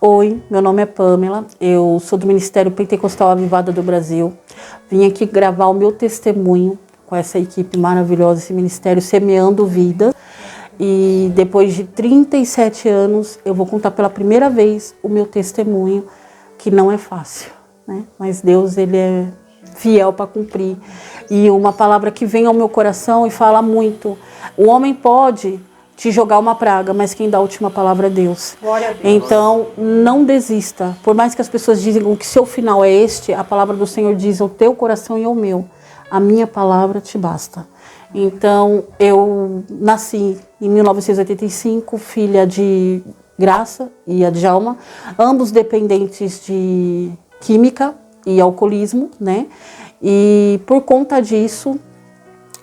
Oi, meu nome é Pamela, eu sou do Ministério Pentecostal Avivada do Brasil. Vim aqui gravar o meu testemunho com essa equipe maravilhosa, esse ministério Semeando Vida. E depois de 37 anos, eu vou contar pela primeira vez o meu testemunho, que não é fácil, né? Mas Deus, Ele é fiel para cumprir. E uma palavra que vem ao meu coração e fala muito: o homem pode te jogar uma praga, mas quem dá a última palavra é Deus. Glória a Deus. Então, não desista. Por mais que as pessoas digam que seu final é este, a palavra do Senhor diz: o teu coração e o meu, a minha palavra te basta. Então, eu nasci em 1985, filha de Graça e Djalma, ambos dependentes de química e alcoolismo, né? E por conta disso,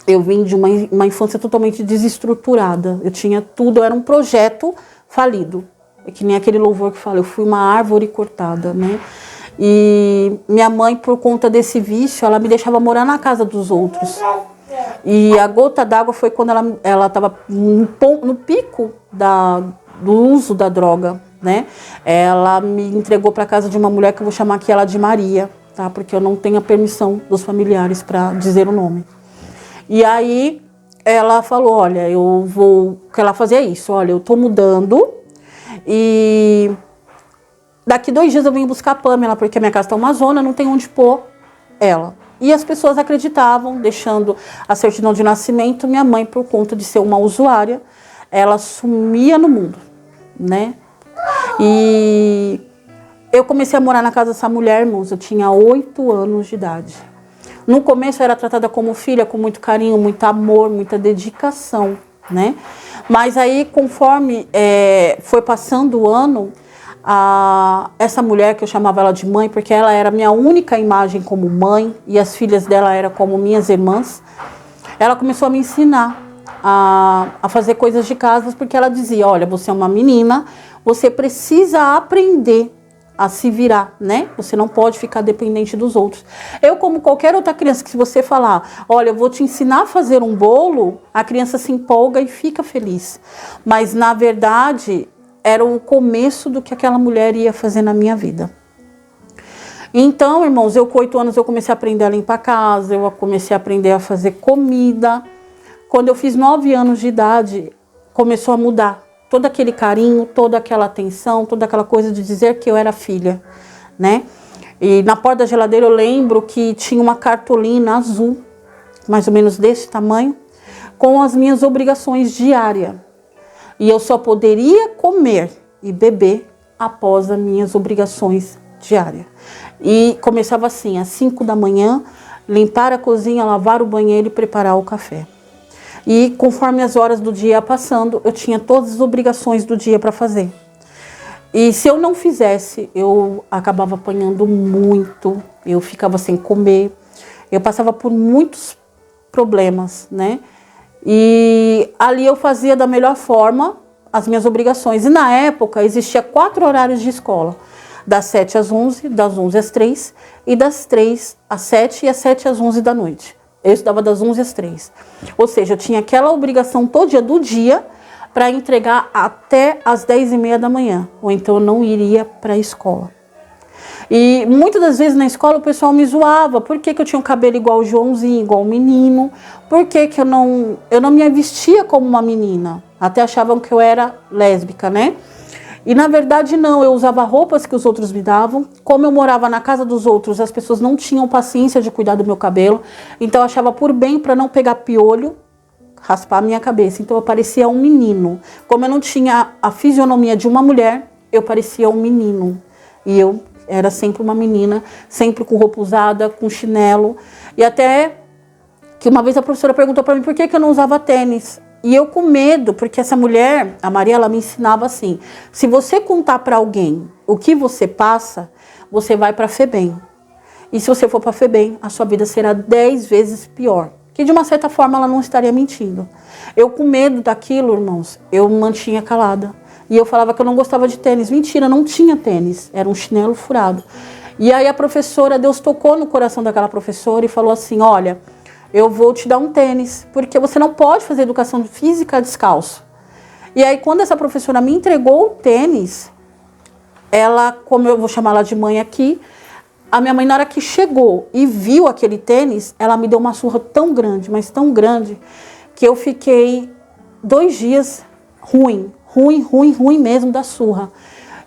eu vim de uma infância totalmente desestruturada. Eu tinha tudo, eu era um projeto falido. É que nem aquele louvor que fala: eu fui uma árvore cortada, né? E minha mãe, por conta desse vício, ela me deixava morar na casa dos outros. E a gota d'água foi quando ela estava no pico do uso da droga, né? Ela me entregou para a casa de uma mulher que eu vou chamar aqui ela de Maria, tá? Porque eu não tenho a permissão dos familiares para dizer o nome. E aí ela falou: olha, que ela fazia isso, olha, eu tô mudando e daqui 2 dias eu venho buscar a Pamela, porque a minha casa tá uma zona, não tem onde pôr ela. E as pessoas acreditavam, deixando a certidão de nascimento. Minha mãe, por conta de ser uma usuária, ela sumia no mundo, né? E eu comecei a morar na casa dessa mulher, irmãos, eu tinha 8 anos de idade. No começo eu era tratada como filha, com muito carinho, muito amor, muita dedicação, né? Mas aí, conforme foi passando o ano, essa mulher, que eu chamava ela de mãe, porque ela era a minha única imagem como mãe, e as filhas dela eram como minhas irmãs, ela começou a me ensinar a fazer coisas de casa, porque ela dizia: olha, você é uma menina, você precisa aprender a se virar, né? Você não pode ficar dependente dos outros. Eu, como qualquer outra criança, que se você falar: olha, eu vou te ensinar a fazer um bolo, a criança se empolga e fica feliz. Mas, na verdade, era o começo do que aquela mulher ia fazer na minha vida. Então, irmãos, eu com 8 anos eu comecei a aprender a limpar a casa, eu comecei a aprender a fazer comida. Quando eu fiz 9 anos de idade, começou a mudar. Todo aquele carinho, toda aquela atenção, toda aquela coisa de dizer que eu era filha, né? E na porta da geladeira eu lembro que tinha uma cartolina azul, mais ou menos desse tamanho, com as minhas obrigações diárias. E eu só poderia comer e beber após as minhas obrigações diárias. E começava assim: às 5 da manhã, limpar a cozinha, lavar o banheiro e preparar o café. E conforme as horas do dia ia passando, eu tinha todas as obrigações do dia para fazer. E se eu não fizesse, eu acabava apanhando muito, eu ficava sem comer, eu passava por muitos problemas, né? E ali eu fazia da melhor forma as minhas obrigações. E na época existia 4 horários de escola: das 7 às 11, das 11 às 3 e das 3 às 7 e das 7 às 11 da noite. Eu estudava das 11 às 3. Ou seja, eu tinha aquela obrigação todo dia do dia para entregar até às 10h30 da manhã. Ou então eu não iria para a escola. E muitas das vezes na escola o pessoal me zoava. Por que eu tinha um cabelo igual o Joãozinho, igual o menino? Por que eu não me vestia como uma menina? Até achavam que eu era lésbica, né? E na verdade não, eu usava roupas que os outros me davam. Como eu morava na casa dos outros, as pessoas não tinham paciência de cuidar do meu cabelo. Então eu achava por bem, para não pegar piolho, raspar a minha cabeça. Então eu parecia um menino. Como eu não tinha a fisionomia de uma mulher, eu parecia um menino. E eu era sempre uma menina, sempre com roupa usada, com chinelo. E até que uma vez a professora perguntou para mim por que eu não usava tênis. E eu com medo, porque essa mulher, a Maria, ela me ensinava assim: se você contar para alguém o que você passa, você vai para a FEBEM. E se você for para a FEBEM, a sua vida será 10 vezes pior. Que de uma certa forma ela não estaria mentindo. Eu com medo daquilo, irmãos, eu me mantinha calada. E eu falava que eu não gostava de tênis. Mentira, não tinha tênis, era um chinelo furado. E aí a professora, Deus tocou no coração daquela professora e falou assim: olha, eu vou te dar um tênis, porque você não pode fazer educação física descalço. E aí, quando essa professora me entregou o tênis, ela, como eu vou chamar ela de mãe aqui, a minha mãe, na hora que chegou e viu aquele tênis, ela me deu uma surra tão grande, mas tão grande, que eu fiquei 2 dias ruim mesmo da surra.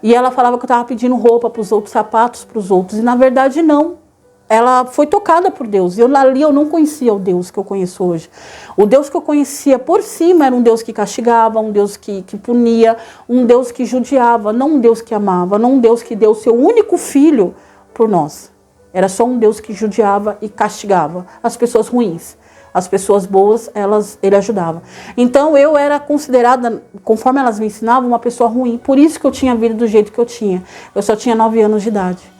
E ela falava que eu estava pedindo roupa para os outros, sapatos para os outros, e na verdade não. Ela foi tocada por Deus. Ali eu não conhecia o Deus que eu conheço hoje. O Deus que eu conhecia por cima era um Deus que castigava, um Deus que punia, um Deus que judiava, não um Deus que amava, não um Deus que deu o seu único filho por nós. Era só um Deus que judiava e castigava as pessoas ruins. As pessoas boas, ele ajudava. Então eu era considerada, conforme elas me ensinavam, uma pessoa ruim. Por isso que eu tinha vida do jeito que eu tinha. Eu só tinha 9 anos de idade.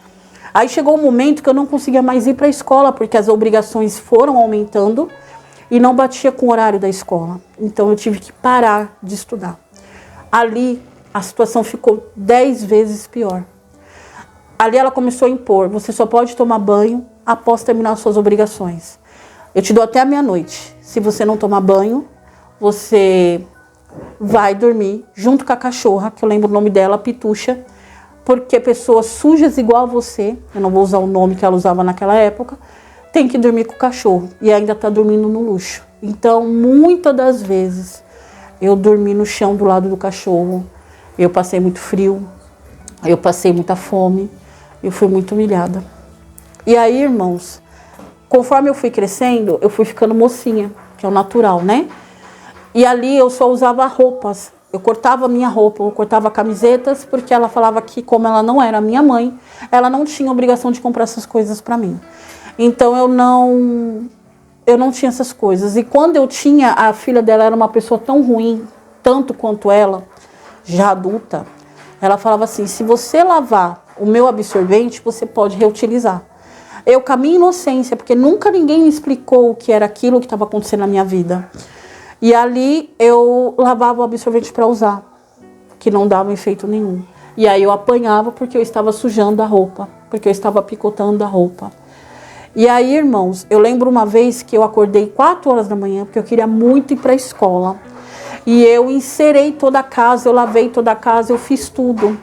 Aí chegou um momento que eu não conseguia mais ir para a escola, porque as obrigações foram aumentando e não batia com o horário da escola. Então eu tive que parar de estudar. Ali a situação ficou 10 vezes pior. Ali ela começou a impor: você só pode tomar banho após terminar suas obrigações. Eu te dou até a meia-noite. Se você não tomar banho, você vai dormir junto com a cachorra, que eu lembro o nome dela, Pitucha, porque pessoas sujas igual a você, eu não vou usar o nome que ela usava naquela época, tem que dormir com o cachorro e ainda está dormindo no luxo. Então, muitas das vezes, eu dormi no chão do lado do cachorro, eu passei muito frio, eu passei muita fome, eu fui muito humilhada. E aí, irmãos, conforme eu fui crescendo, eu fui ficando mocinha, que é o natural, né? E ali eu só usava roupas. Eu cortava a minha roupa, eu cortava camisetas, porque ela falava que, como ela não era minha mãe, ela não tinha obrigação de comprar essas coisas para mim. Então eu não tinha essas coisas. E quando eu tinha, a filha dela era uma pessoa tão ruim, tanto quanto ela, já adulta, ela falava assim: se você lavar o meu absorvente, você pode reutilizar. Eu, com a minha inocência, porque nunca ninguém me explicou o que era aquilo que estava acontecendo na minha vida. E ali eu lavava o absorvente para usar, que não dava efeito nenhum. E aí eu apanhava porque eu estava sujando a roupa, porque eu estava picotando a roupa. E aí, irmãos, eu lembro uma vez que eu acordei 4 horas da manhã, porque eu queria muito ir para a escola. E eu encerei toda a casa, eu lavei toda a casa, eu fiz tudo.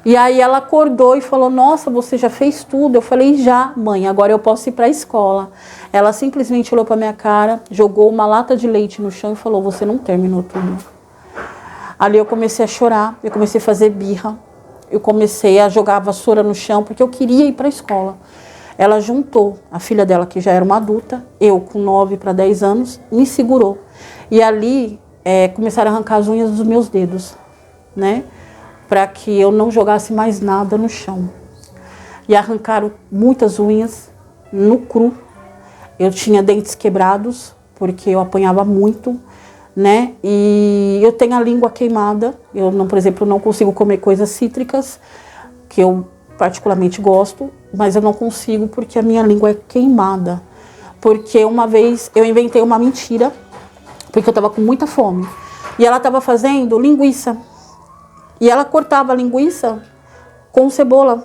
E aí ela acordou e falou: nossa, você já fez tudo? Eu falei: já, mãe, agora eu posso ir para a escola. Ela simplesmente olhou para minha cara, jogou uma lata de leite no chão e falou: você não terminou tudo. Ali eu comecei a chorar, eu comecei a fazer birra, eu comecei a jogar a vassoura no chão, porque eu queria ir para a escola. Ela juntou a filha dela, que já era uma adulta, eu com 9 para 10 anos, me segurou. E ali começaram a arrancar as unhas dos meus dedos, né? Para que eu não jogasse mais nada no chão. E arrancaram muitas unhas no cru. Eu tinha dentes quebrados, porque eu apanhava muito, né? E eu tenho a língua queimada. Eu, não, por exemplo, não consigo comer coisas cítricas, que eu particularmente gosto, mas eu não consigo porque a minha língua é queimada. Porque uma vez eu inventei uma mentira, porque eu estava com muita fome. E ela estava fazendo linguiça. E ela cortava a linguiça com cebola.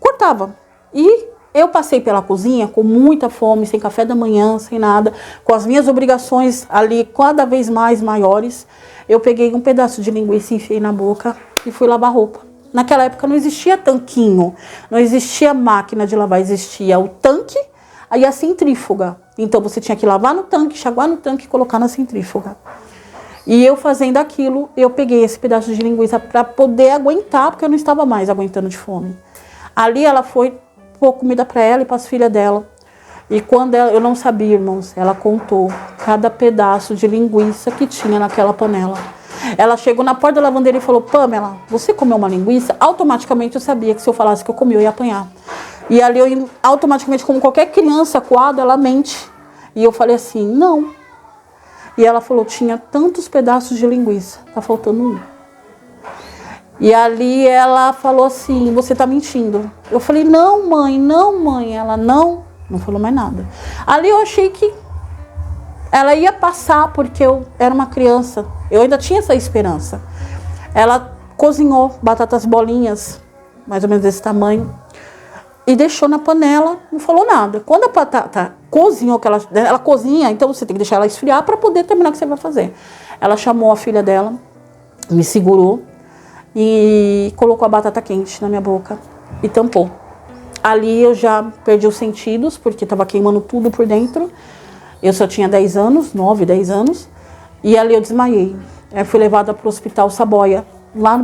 Cortava. E eu passei pela cozinha com muita fome, sem café da manhã, sem nada, com as minhas obrigações ali cada vez mais maiores. Eu peguei um pedaço de linguiça, enfiei na boca e fui lavar roupa. Naquela época não existia tanquinho, não existia máquina de lavar, existia o tanque e a centrífuga. Então você tinha que lavar no tanque, enxaguar no tanque e colocar na centrífuga. E eu fazendo aquilo, eu peguei esse pedaço de linguiça para poder aguentar, porque eu não estava mais aguentando de fome. Ali ela foi pôr comida para ela e para as filhas dela. E quando eu não sabia, irmãos, ela contou cada pedaço de linguiça que tinha naquela panela. Ela chegou na porta da lavanderia e falou: Pamela, você comeu uma linguiça? Automaticamente eu sabia que se eu falasse que eu comi, eu ia apanhar. E ali eu automaticamente, como qualquer criança coada, ela mente. E eu falei assim: não. E ela falou: tinha tantos pedaços de linguiça, tá faltando um. E ali ela falou assim: você tá mentindo. Eu falei: não, mãe, não, mãe. Ela: não falou mais nada. Ali eu achei que ela ia passar, porque eu era uma criança. Eu ainda tinha essa esperança. Ela cozinhou batatas bolinhas, mais ou menos desse tamanho, e deixou na panela, não falou nada. Quando a batata cozinhou, que ela cozinha, então você tem que deixar ela esfriar para poder terminar o que você vai fazer. Ela chamou a filha dela, me segurou e colocou a batata quente na minha boca e tampou. Ali eu já perdi os sentidos, porque estava queimando tudo por dentro. Eu só tinha 10 anos, 9, 10 anos. E ali eu desmaiei. Eu fui levada para o Hospital Saboia, lá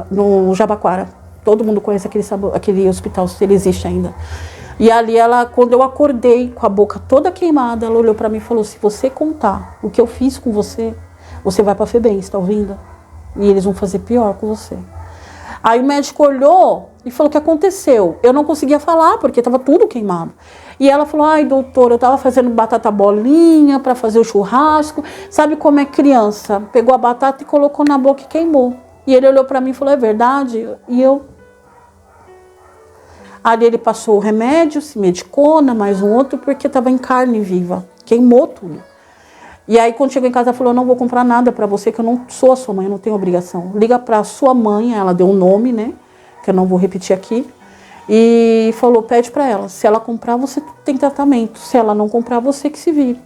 no Jabaquara. Todo mundo conhece aquele hospital, se ele existe ainda. E ali quando eu acordei com a boca toda queimada, ela olhou para mim e falou: se você contar o que eu fiz com você, você vai para a FEBEM, está ouvindo? E eles vão fazer pior com você. Aí o médico olhou e falou: o que aconteceu? Eu não conseguia falar, porque estava tudo queimado. E ela falou: ai, doutor, eu estava fazendo batata bolinha para fazer o churrasco. Sabe como é criança? Pegou a batata e colocou na boca e queimou. E ele olhou para mim e falou: é verdade? E eu... Ali ele passou o remédio, se medicou, mais um outro, porque estava em carne viva. Queimou tudo. E aí, quando chegou em casa, ela falou: eu não vou comprar nada para você, que eu não sou a sua mãe, eu não tenho obrigação. Liga para a sua mãe, ela deu um nome, né? Que eu não vou repetir aqui. E falou: pede para ela, se ela comprar, você tem tratamento. Se ela não comprar, você que se vire.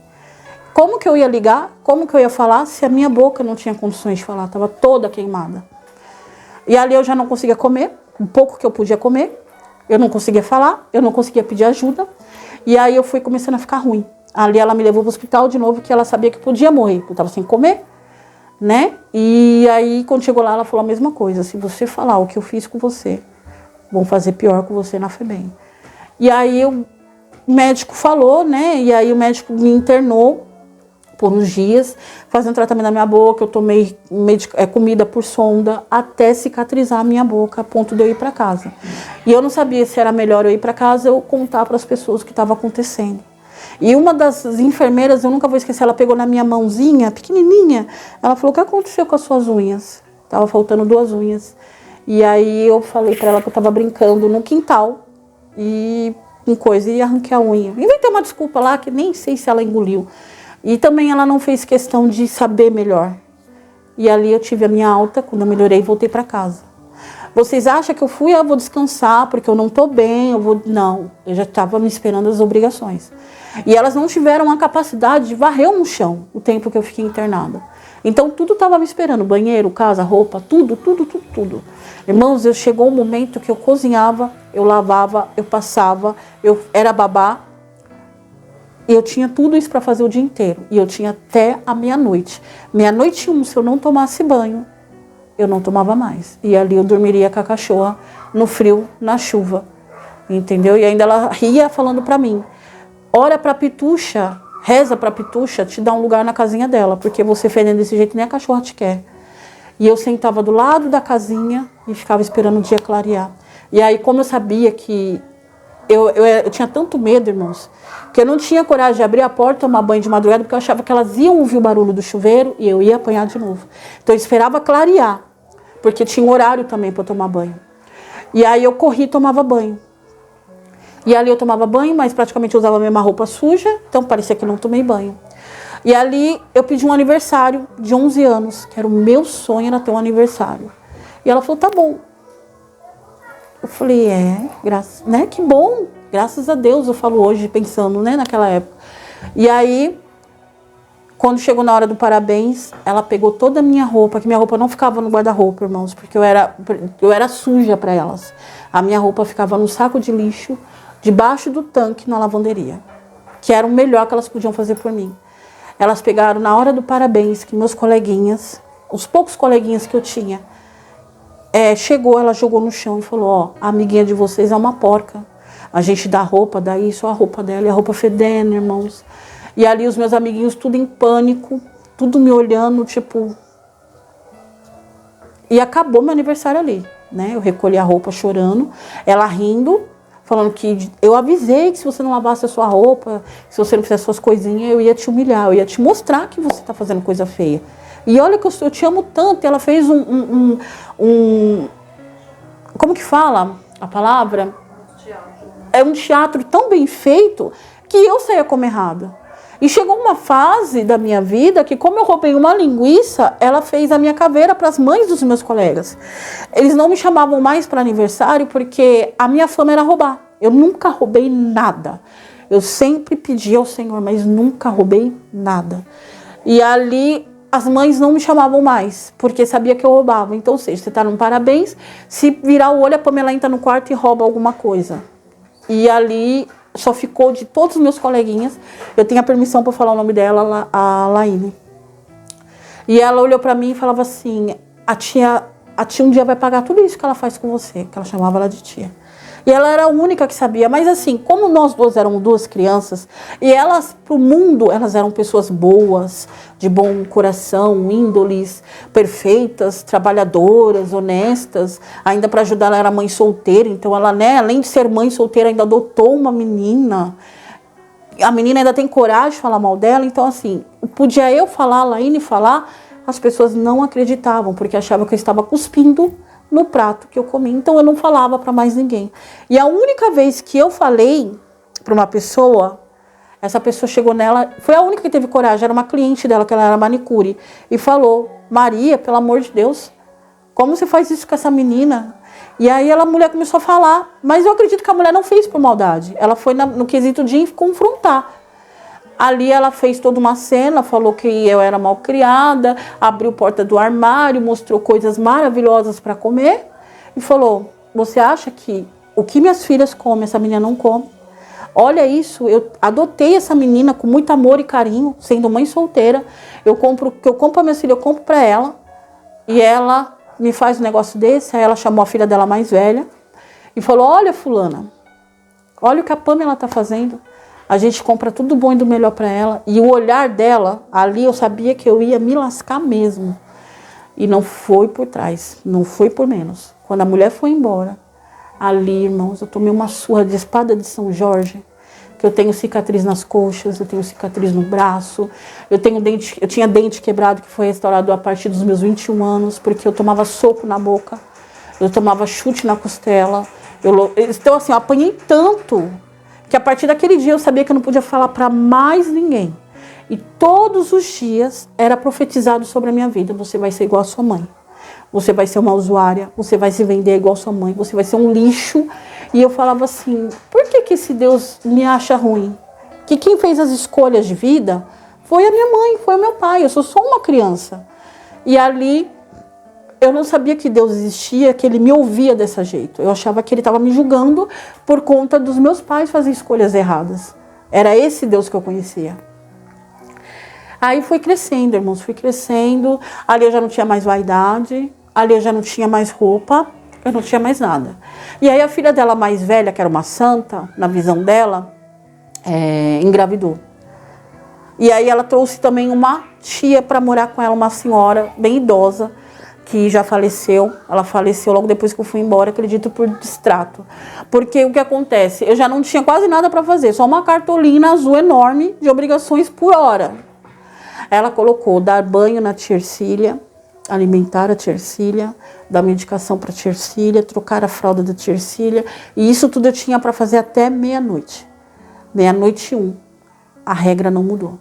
Como que eu ia ligar? Como que eu ia falar se a minha boca não tinha condições de falar? Estava toda queimada. E ali eu já não conseguia comer, um pouco que eu podia comer. Eu não conseguia falar, eu não conseguia pedir ajuda. E aí eu fui começando a ficar ruim. Ali ela me levou para o hospital de novo, que ela sabia que podia morrer, porque eu estava sem comer, né? E aí, quando chegou lá, ela falou a mesma coisa: se você falar o que eu fiz com você, vão fazer pior com você na FEBEM. E aí o médico falou, né? E aí o médico me internou por uns dias, fazendo tratamento na minha boca. Eu tomei comida por sonda até cicatrizar a minha boca, a ponto de eu ir para casa. E eu não sabia se era melhor eu ir para casa ou contar para as pessoas o que estava acontecendo. E uma das enfermeiras, eu nunca vou esquecer, ela pegou na minha mãozinha, pequenininha, ela falou: o que aconteceu com as suas unhas? Tava faltando 2 unhas. E aí eu falei para ela que eu estava brincando no quintal e arranquei a unha. Inventei uma desculpa lá que nem sei se ela engoliu. E também ela não fez questão de saber melhor. E ali eu tive a minha alta, quando eu melhorei, voltei para casa. Vocês acham que eu fui, eu vou descansar porque eu não estou bem, Não, eu já estava me esperando as obrigações. E elas não tiveram a capacidade de varrer um chão o tempo que eu fiquei internada. Então tudo estava me esperando, banheiro, casa, roupa, tudo. Irmãos, chegou um momento que eu cozinhava, eu lavava, eu passava, eu era babá. E eu tinha tudo isso para fazer o dia inteiro. E eu tinha até a meia-noite. Meia-noite 1, se eu não tomasse banho, eu não tomava mais. E ali eu dormiria com a cachorra no frio, na chuva. Entendeu? E ainda ela ria falando para mim: ora pra Pitucha, reza pra Pitucha te dar um lugar na casinha dela, porque você fedendo desse jeito nem a cachorra te quer. E eu sentava do lado da casinha e ficava esperando o dia clarear. E aí, como eu sabia que eu tinha tanto medo, irmãos, que eu não tinha coragem de abrir a porta, tomar banho de madrugada, porque eu achava que elas iam ouvir o barulho do chuveiro e eu ia apanhar de novo. Então eu esperava clarear, porque tinha um horário também para eu tomar banho. E aí eu corri e tomava banho. E ali eu tomava banho, mas praticamente eu usava a mesma roupa suja, então parecia que não tomei banho. E ali eu pedi um aniversário de 11 anos, que era o meu sonho, era ter um aniversário. E ela falou: tá bom. Eu falei: né? Que bom, graças a Deus, eu falo hoje, pensando, né, naquela época. E aí, quando chegou na hora do parabéns, ela pegou toda a minha roupa, que minha roupa não ficava no guarda-roupa, irmãos, porque eu era suja para elas. A minha roupa ficava no saco de lixo, debaixo do tanque na lavanderia, que era o melhor que elas podiam fazer por mim. Elas pegaram na hora do parabéns, que meus coleguinhas, os poucos coleguinhas que eu tinha, chegou, ela jogou no chão e falou: ó, a amiguinha de vocês é uma porca. A gente dá roupa, dá isso, a roupa dela e a roupa fedendo, irmãos. E ali os meus amiguinhos tudo em pânico, tudo me olhando, tipo... E acabou meu aniversário ali, né? Eu recolhi a roupa chorando, ela rindo, falando que eu avisei que se você não lavasse a sua roupa, se você não fizesse suas coisinhas, eu ia te humilhar, eu ia te mostrar que você está fazendo coisa feia. E olha que eu te amo tanto. Ela fez como que fala a palavra? É um teatro tão bem feito que eu saía como errada. E chegou uma fase da minha vida que, como eu roubei uma linguiça, ela fez a minha caveira para as mães dos meus colegas. Eles não me chamavam mais para aniversário porque a minha fama era roubar. Eu nunca roubei nada. Eu sempre pedi ao Senhor, mas nunca roubei nada. E ali as mães não me chamavam mais, porque sabia que eu roubava. Então, ou seja, você tá num parabéns, se virar o olho, a Pamela entra no quarto e rouba alguma coisa. E ali só ficou de todos os meus coleguinhas. Eu tenho a permissão para falar o nome dela, a Laine. E ela olhou para mim e falava assim, a tia um dia vai pagar tudo isso que ela faz com você, que ela chamava ela de tia. E ela era a única que sabia, mas assim, como nós duas éramos duas crianças, e elas, pro mundo, elas eram pessoas boas, de bom coração, índoles, perfeitas, trabalhadoras, honestas, ainda para ajudar ela era mãe solteira, então ela, né, além de ser mãe solteira, ainda adotou uma menina. A menina ainda tem coragem de falar mal dela, então assim, podia eu falar, a Laine falar, as pessoas não acreditavam, porque achavam que eu estava cuspindo no prato que eu comi, então eu não falava para mais ninguém. E a única vez que eu falei para uma pessoa, essa pessoa chegou nela, foi a única que teve coragem, era uma cliente dela, que ela era manicure, e falou, Maria, pelo amor de Deus, como você faz isso com essa menina? E aí a mulher começou a falar, mas eu acredito que a mulher não fez por maldade, ela foi no quesito de confrontar. Ali ela fez toda uma cena, falou que eu era mal criada, abriu a porta do armário, mostrou coisas maravilhosas para comer e falou, você acha que o que minhas filhas comem, essa menina não come? Olha isso, eu adotei essa menina com muito amor e carinho, sendo mãe solteira, eu compro para minhas filhas, eu compro para ela e ela me faz um negócio desse. Aí ela chamou a filha dela mais velha e falou, olha fulana, olha o que a Pamela está fazendo. A gente compra tudo bom e do melhor para ela. E o olhar dela, ali eu sabia que eu ia me lascar mesmo. E não foi por trás, não foi por menos. Quando a mulher foi embora, ali, irmãos, eu tomei uma surra de espada de São Jorge, que eu tenho cicatriz nas coxas, eu tenho cicatriz no braço, eu tinha dente quebrado que foi restaurado a partir dos meus 21 anos, porque eu tomava soco na boca, eu tomava chute na costela. Então, assim, eu apanhei tanto que a partir daquele dia eu sabia que eu não podia falar para mais ninguém. E todos os dias era profetizado sobre a minha vida. Você vai ser igual a sua mãe. Você vai ser uma usuária. Você vai se vender igual a sua mãe. Você vai ser um lixo. E eu falava assim, por que esse Deus me acha ruim? Que quem fez as escolhas de vida foi a minha mãe, foi o meu pai. Eu sou só uma criança. E ali eu não sabia que Deus existia, que Ele me ouvia desse jeito. Eu achava que Ele estava me julgando por conta dos meus pais fazerem escolhas erradas. Era esse Deus que eu conhecia. Aí fui crescendo, irmãos, fui crescendo. Ali eu já não tinha mais vaidade, ali eu já não tinha mais roupa, eu não tinha mais nada. E aí a filha dela mais velha, que era uma santa, na visão dela, engravidou. E aí ela trouxe também uma tia para morar com ela, uma senhora bem idosa, que já faleceu. Ela faleceu logo depois que eu fui embora, acredito por distrato. Porque o que acontece? Eu já não tinha quase nada para fazer, só uma cartolina azul enorme de obrigações por hora. Ela colocou dar banho na tia Ercília, alimentar a tia Ercília, dar medicação para a tia Ercília, trocar a fralda da tia Ercília. E isso tudo eu tinha para fazer até meia-noite. Meia-noite e 1. A regra não mudou.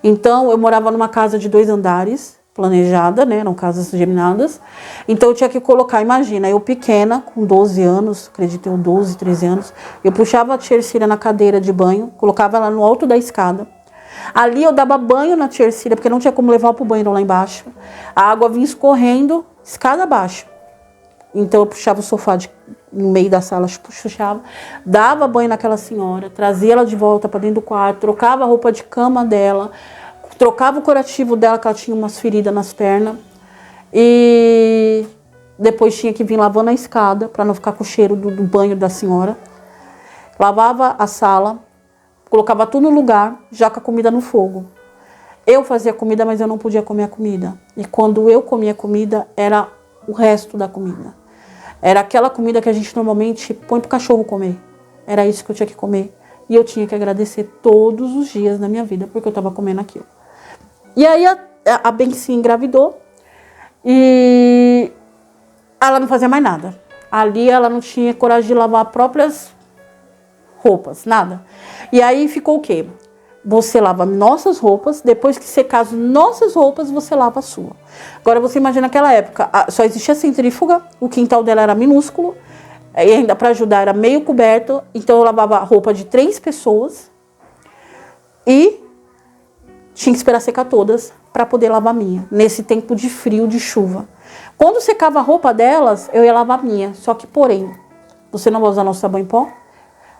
Então, eu morava numa casa de 2 andares, planejada, né? Eram casas geminadas. Então, eu tinha que colocar, imagina, eu pequena, com 12 anos, acredito eu, 12, 13 anos, eu puxava a tia Ercília na cadeira de banho, colocava ela no alto da escada. Ali eu dava banho na tia Ercília, porque não tinha como levar para o banheiro lá embaixo. A água vinha escorrendo, escada abaixo. Então eu puxava o sofá no meio da sala, puxava, dava banho naquela senhora, trazia ela de volta para dentro do quarto, trocava a roupa de cama dela, trocava o curativo dela, que ela tinha umas feridas nas pernas. E depois tinha que vir lavando a escada, para não ficar com o cheiro do banho da senhora. Lavava a sala, colocava tudo no lugar, já com a comida no fogo. Eu fazia comida, mas eu não podia comer a comida. E quando eu comia comida, era o resto da comida. Era aquela comida que a gente normalmente põe para o cachorro comer. Era isso que eu tinha que comer. E eu tinha que agradecer todos os dias na minha vida, porque eu estava comendo aquilo. E aí a Benci engravidou e ela não fazia mais nada. Ali ela não tinha coragem de lavar próprias roupas, nada. E aí ficou o quê? Você lava nossas roupas, depois que secar as nossas roupas, você lava a sua. Agora você imagina naquela época, só existia centrífuga, o quintal dela era minúsculo, e ainda para ajudar era meio coberto, então eu lavava a roupa de 3 pessoas e tinha que esperar secar todas para poder lavar a minha, nesse tempo de frio, de chuva. Quando secava a roupa delas, eu ia lavar a minha. Só que, porém, você não vai usar nosso sabão em pó,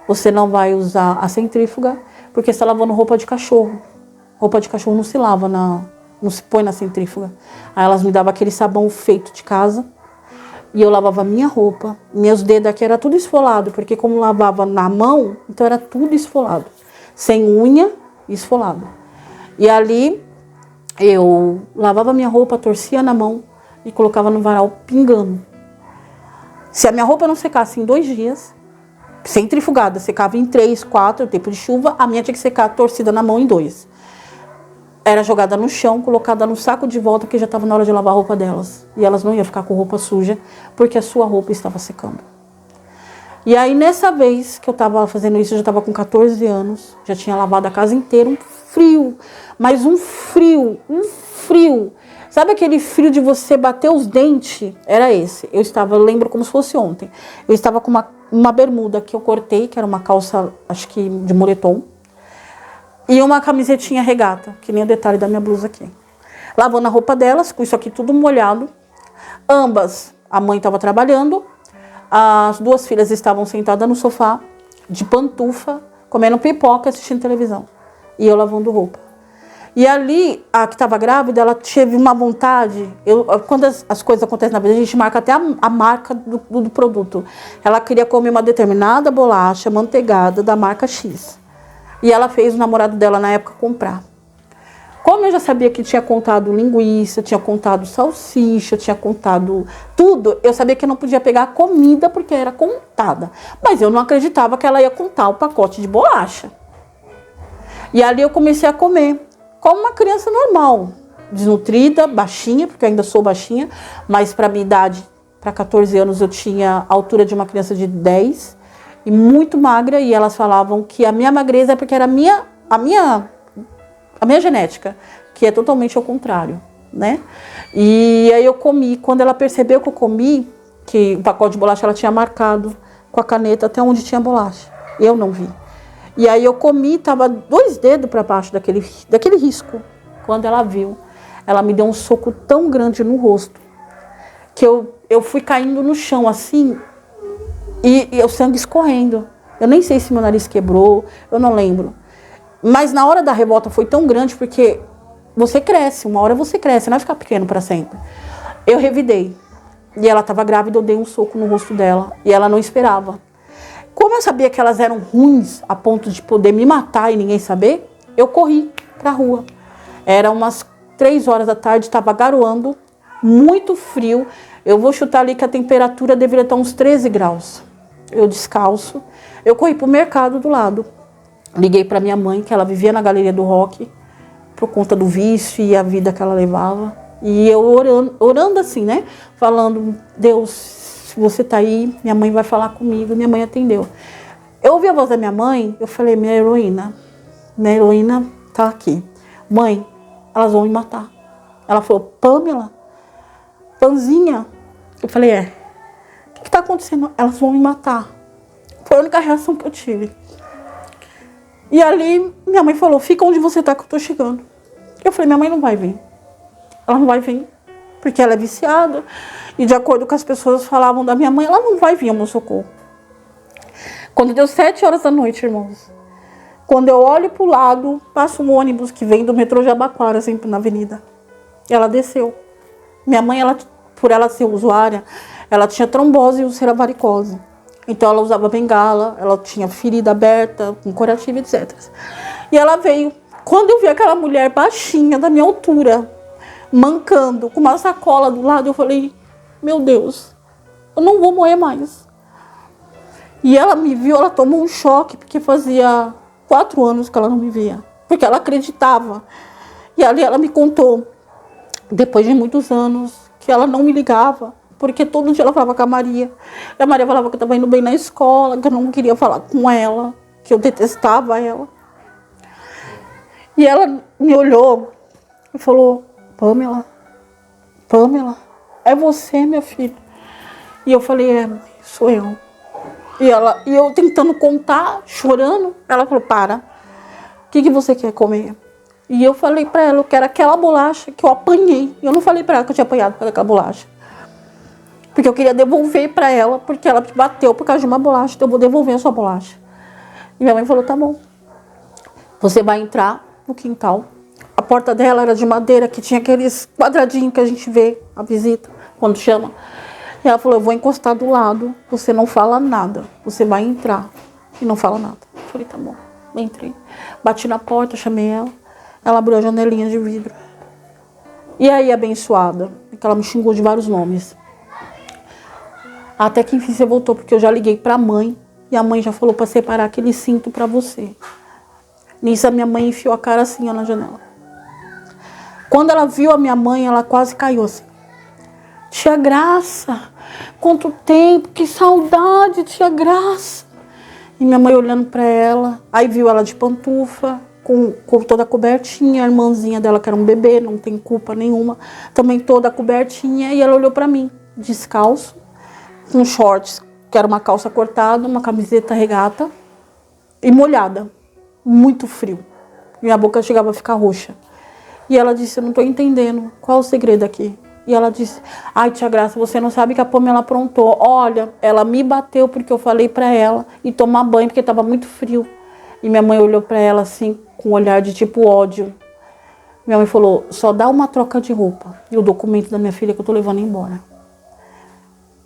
você não vai usar a centrífuga, porque você está lavando roupa de cachorro. Roupa de cachorro não se lava, não se põe na centrífuga. Aí elas me davam aquele sabão feito de casa, e eu lavava minha roupa. Meus dedos aqui era tudo esfolado, porque como lavava na mão, então era tudo esfolado. Sem unha, esfolado. E ali eu lavava minha roupa, torcia na mão e colocava no varal pingando. Se a minha roupa não secasse em 2 dias, centrifugada, secava em 3, 4, tempo de chuva, a minha tinha que secar torcida na mão em 2. Era jogada no chão, colocada no saco de volta, porque já estava na hora de lavar a roupa delas. E elas não iam ficar com roupa suja, porque a sua roupa estava secando. E aí, nessa vez que eu estava fazendo isso, eu já estava com 14 anos, já tinha lavado a casa inteira, um frio, mas um frio. Sabe aquele frio de você bater os dentes? Era esse. Eu lembro como se fosse ontem. Eu estava com uma bermuda que eu cortei, que era uma calça, acho que de moletom, e uma camisetinha regata, que nem o detalhe da minha blusa aqui. Lavando a roupa delas, com isso aqui tudo molhado. Ambas, a mãe estava trabalhando, as 2 filhas estavam sentadas no sofá, de pantufa, comendo pipoca, assistindo televisão. E eu lavando roupa. E ali, a que estava grávida, ela teve uma vontade. Quando as coisas acontecem na vida, a gente marca até a marca do produto. Ela queria comer uma determinada bolacha manteigada da marca X. E ela fez o namorado dela na época comprar. Como eu já sabia que tinha contado linguiça, tinha contado salsicha, tinha contado tudo, eu sabia que eu não podia pegar a comida porque era contada. Mas eu não acreditava que ela ia contar o pacote de bolacha. E ali eu comecei a comer, como uma criança normal, desnutrida, baixinha, porque eu ainda sou baixinha, mas para minha idade, para 14 anos, eu tinha a altura de uma criança de 10 e muito magra, e elas falavam que a minha magreza é porque era a minha genética, que é totalmente ao contrário, né? E aí eu comi. Quando ela percebeu que eu comi, que o pacote de bolacha ela tinha marcado com a caneta até onde tinha bolacha. Eu não vi. E aí eu comi, tava 2 dedos para baixo daquele risco. Quando ela viu, ela me deu um soco tão grande no rosto que eu fui caindo no chão assim e o sangue escorrendo. Eu nem sei se meu nariz quebrou, eu não lembro. Mas na hora da revolta foi tão grande porque você cresce, uma hora você cresce, não vai ficar pequeno para sempre. Eu revidei. E ela estava grávida, eu dei um soco no rosto dela e ela não esperava. Como eu sabia que elas eram ruins a ponto de poder me matar e ninguém saber, eu corri para a rua. Era umas 3 horas da tarde, estava garoando, muito frio. Eu vou chutar ali que a temperatura deveria estar uns 13 graus. Eu descalço, eu corri para o mercado do lado. Liguei para minha mãe, que ela vivia na Galeria do Rock, por conta do vício e a vida que ela levava. E eu orando assim, né? Falando, Deus, se você tá aí, minha mãe vai falar comigo. Minha mãe atendeu. Eu ouvi a voz da minha mãe, eu falei, minha heroína tá aqui. Mãe, elas vão me matar. Ela falou, Pamela, Panzinha. Eu falei, o que tá acontecendo? Elas vão me matar. Foi a única reação que eu tive. E ali, minha mãe falou, fica onde você tá que eu tô chegando. Eu falei, minha mãe não vai vir. Ela não vai vir, porque ela é viciada. E de acordo com as pessoas falavam da minha mãe, ela não vai vir ao meu socorro. Quando deu 7 horas da noite, irmãos, quando eu olho pro lado, passa um ônibus que vem do metrô Jabaquara, sempre na avenida. Ela desceu. Minha mãe, por ela ser usuária, ela tinha trombose e úlcera varicose. Então ela usava bengala, ela tinha ferida aberta, com curativo, etc. E ela veio. Quando eu vi aquela mulher baixinha, da minha altura, mancando, com uma sacola do lado, eu falei, meu Deus, eu não vou morrer mais. E ela me viu, ela tomou um choque, porque fazia 4 anos que ela não me via. Porque ela acreditava. E ali ela me contou, depois de muitos anos, que ela não me ligava. Porque todo dia ela falava com a Maria. E a Maria falava que eu estava indo bem na escola, que eu não queria falar com ela, que eu detestava ela. E ela me olhou e falou, Pamela, é você, minha filha? E eu falei, sou eu. E eu tentando contar, chorando, ela falou, para, o que você quer comer? E eu falei pra ela, eu quero aquela bolacha que eu apanhei. Eu não falei pra ela que eu tinha apanhado por aquela bolacha. Porque eu queria devolver pra ela, porque ela bateu por causa de uma bolacha, então eu vou devolver a sua bolacha. E minha mãe falou, tá bom. Você vai entrar no quintal. A porta dela era de madeira, que tinha aqueles quadradinhos que a gente vê, a visita, quando chama. E ela falou, eu vou encostar do lado, você não fala nada. Você vai entrar e não fala nada. Eu falei, tá bom. Entrei. Bati na porta, chamei ela. Ela abriu a janelinha de vidro. E aí, abençoada, que ela me xingou de vários nomes. Até que enfim você voltou, porque eu já liguei pra mãe. E a mãe já falou pra separar aquele cinto pra você. Nisso a minha mãe enfiou a cara assim, ó, na janela. Quando ela viu a minha mãe, ela quase caiu assim. Tia Graça, quanto tempo, que saudade, tia Graça. E minha mãe olhando pra ela, aí viu ela de pantufa, com toda cobertinha, a irmãzinha dela que era um bebê, não tem culpa nenhuma, também toda cobertinha, e ela olhou pra mim, descalço, com shorts, que era uma calça cortada, uma camiseta regata, e molhada, muito frio. Minha boca chegava a ficar roxa. E ela disse, eu não tô entendendo, qual o segredo aqui? E ela disse, ai tia Graça, você não sabe que a Pamela aprontou. Olha, ela me bateu porque eu falei pra ela ir tomar banho porque tava muito frio. E minha mãe olhou pra ela assim, com um olhar de tipo ódio. Minha mãe falou, só dá uma troca de roupa e o documento da minha filha que eu tô levando embora.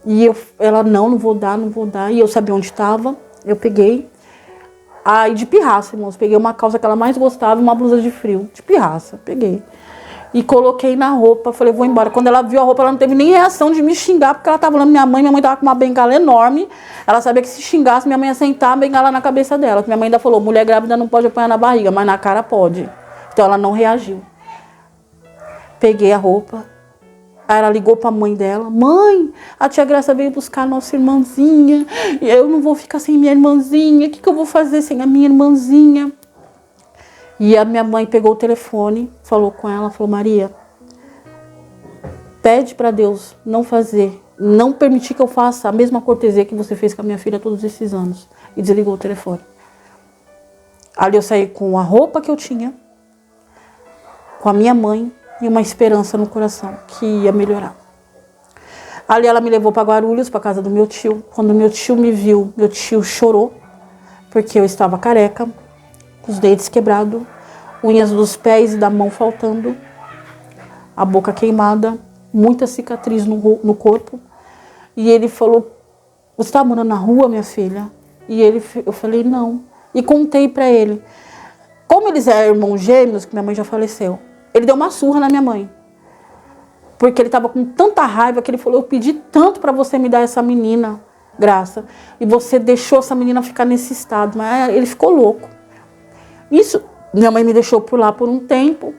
E ela, não vou dar, não vou dar. E eu sabia onde estava, eu peguei. Aí de pirraça, irmãos, peguei uma calça que ela mais gostava e uma blusa de frio. De pirraça, peguei. E coloquei na roupa, falei, vou embora. Quando ela viu a roupa, ela não teve nem reação de me xingar, porque ela estava olhando minha mãe tava com uma bengala enorme. Ela sabia que se xingasse, minha mãe ia sentar a bengala na cabeça dela. Minha mãe ainda falou, mulher grávida não pode apanhar na barriga, mas na cara pode. Então ela não reagiu. Peguei a roupa, aí ela ligou para a mãe dela, mãe, a tia Graça veio buscar a nossa irmãzinha, e eu não vou ficar sem minha irmãzinha, o que eu vou fazer sem a minha irmãzinha? E a minha mãe pegou o telefone, falou com ela, falou, Maria, pede para Deus não fazer, não permitir que eu faça a mesma cortesia que você fez com a minha filha todos esses anos. E desligou o telefone. Ali eu saí com a roupa que eu tinha, com a minha mãe e uma esperança no coração que ia melhorar. Ali ela me levou para Guarulhos, para casa do meu tio. Quando meu tio me viu, meu tio chorou, porque eu estava careca, com os dentes quebrados, unhas dos pés e da mão faltando, a boca queimada, muita cicatriz no corpo. E ele falou, você está morando na rua, minha filha? E eu falei, não. E contei para ele. Como eles eram irmãos gêmeos, que minha mãe já faleceu, ele deu uma surra na minha mãe. Porque ele estava com tanta raiva que ele falou, eu pedi tanto para você me dar essa menina, Graça, e você deixou essa menina ficar nesse estado. Mas ele ficou louco. Isso, minha mãe me deixou por lá por um tempo.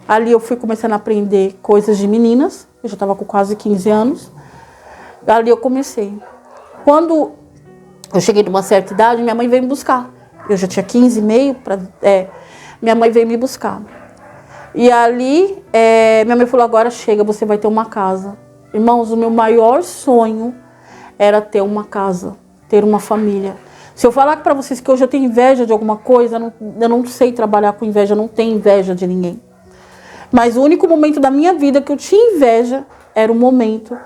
Ali eu fui começando a aprender coisas de meninas. Eu já estava com quase 15 anos. Ali eu comecei. Quando eu cheguei numa certa idade, minha mãe veio me buscar. Eu já tinha 15 e meio. Minha mãe veio me buscar. E ali, minha mãe falou, agora chega, você vai ter uma casa. Irmãos, o meu maior sonho era ter uma casa, ter uma família. Se eu falar para vocês que hoje eu tenho inveja de alguma coisa, eu não sei trabalhar com inveja, eu não tenho inveja de ninguém. Mas o único momento da minha vida que eu tinha inveja era o momento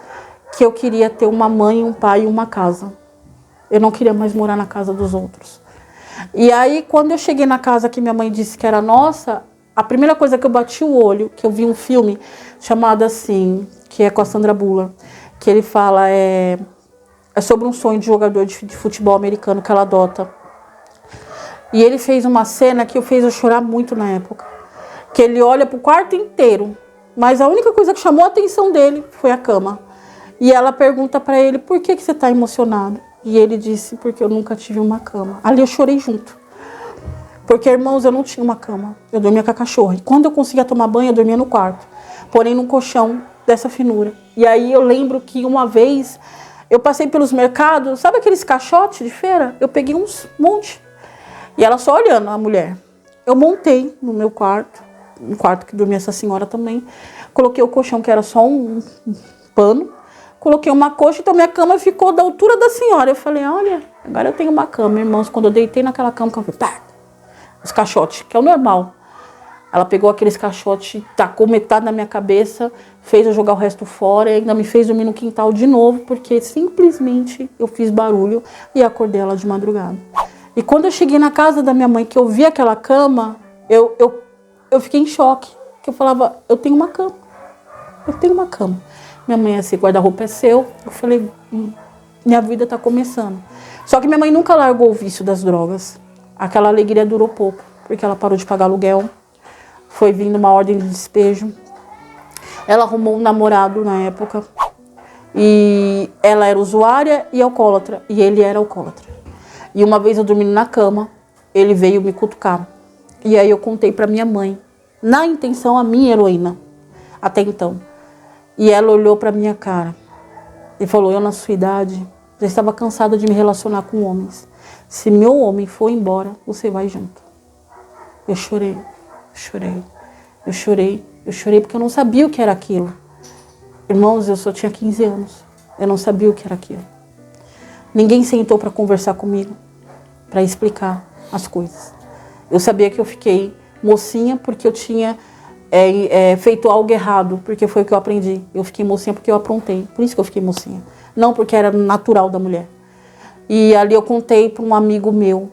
que eu queria ter uma mãe, um pai e uma casa. Eu não queria mais morar na casa dos outros. E aí, quando eu cheguei na casa que minha mãe disse que era nossa, a primeira coisa que eu bati o olho, que eu vi um filme chamado assim, que é com a Sandra Bullock, que ele fala, é sobre um sonho de jogador de futebol americano que ela adota. E ele fez uma cena que fez eu chorar muito na época. Que ele olha pro quarto inteiro, mas a única coisa que chamou a atenção dele foi a cama. E ela pergunta para ele, por que você tá emocionado? E ele disse, porque eu nunca tive uma cama. Ali eu chorei junto. Porque, irmãos, eu não tinha uma cama. Eu dormia com a cachorra. E quando eu conseguia tomar banho, eu dormia no quarto. Porém, num colchão dessa finura. E aí eu lembro que uma vez eu passei pelos mercados, sabe aqueles caixotes de feira? Eu peguei um monte. E ela só olhando, a mulher. Eu montei no meu quarto, um quarto que dormia essa senhora também. Coloquei o colchão, que era só um pano. Coloquei uma coxa, então minha cama ficou da altura da senhora. Eu falei, olha, agora eu tenho uma cama. Irmãos, quando eu deitei naquela cama, eu falei, pá, os caixotes, que é o normal. Ela pegou aqueles caixotes, tacou metade na minha cabeça, fez eu jogar o resto fora e ainda me fez dormir no quintal de novo, porque simplesmente eu fiz barulho e acordei ela de madrugada. E quando eu cheguei na casa da minha mãe, que eu vi aquela cama, eu fiquei em choque. Que eu falava, eu tenho uma cama. Eu tenho uma cama. Minha mãe assim, guarda-roupa é seu. Eu falei, minha vida tá começando. Só que minha mãe nunca largou o vício das drogas. Aquela alegria durou pouco, porque ela parou de pagar aluguel. Foi vindo uma ordem de despejo. Ela arrumou um namorado na época. E ela era usuária e alcoólatra. E ele era alcoólatra. E uma vez eu dormindo na cama, ele veio me cutucar. E aí eu contei pra minha mãe. Na intenção, a minha heroína. Até então. E ela olhou pra minha cara. E falou, eu na sua idade, já estava cansada de me relacionar com homens. Se meu homem for embora, você vai junto. Eu chorei. Eu chorei porque eu não sabia o que era aquilo. Irmãos, eu só tinha 15 anos. Eu não sabia o que era aquilo. Ninguém sentou para conversar comigo, para explicar as coisas. Eu sabia que eu fiquei mocinha porque eu tinha feito algo errado, porque foi o que eu aprendi. Eu fiquei mocinha porque eu aprontei. Por isso que eu fiquei mocinha. Não porque era natural da mulher. E ali eu contei para um amigo meu.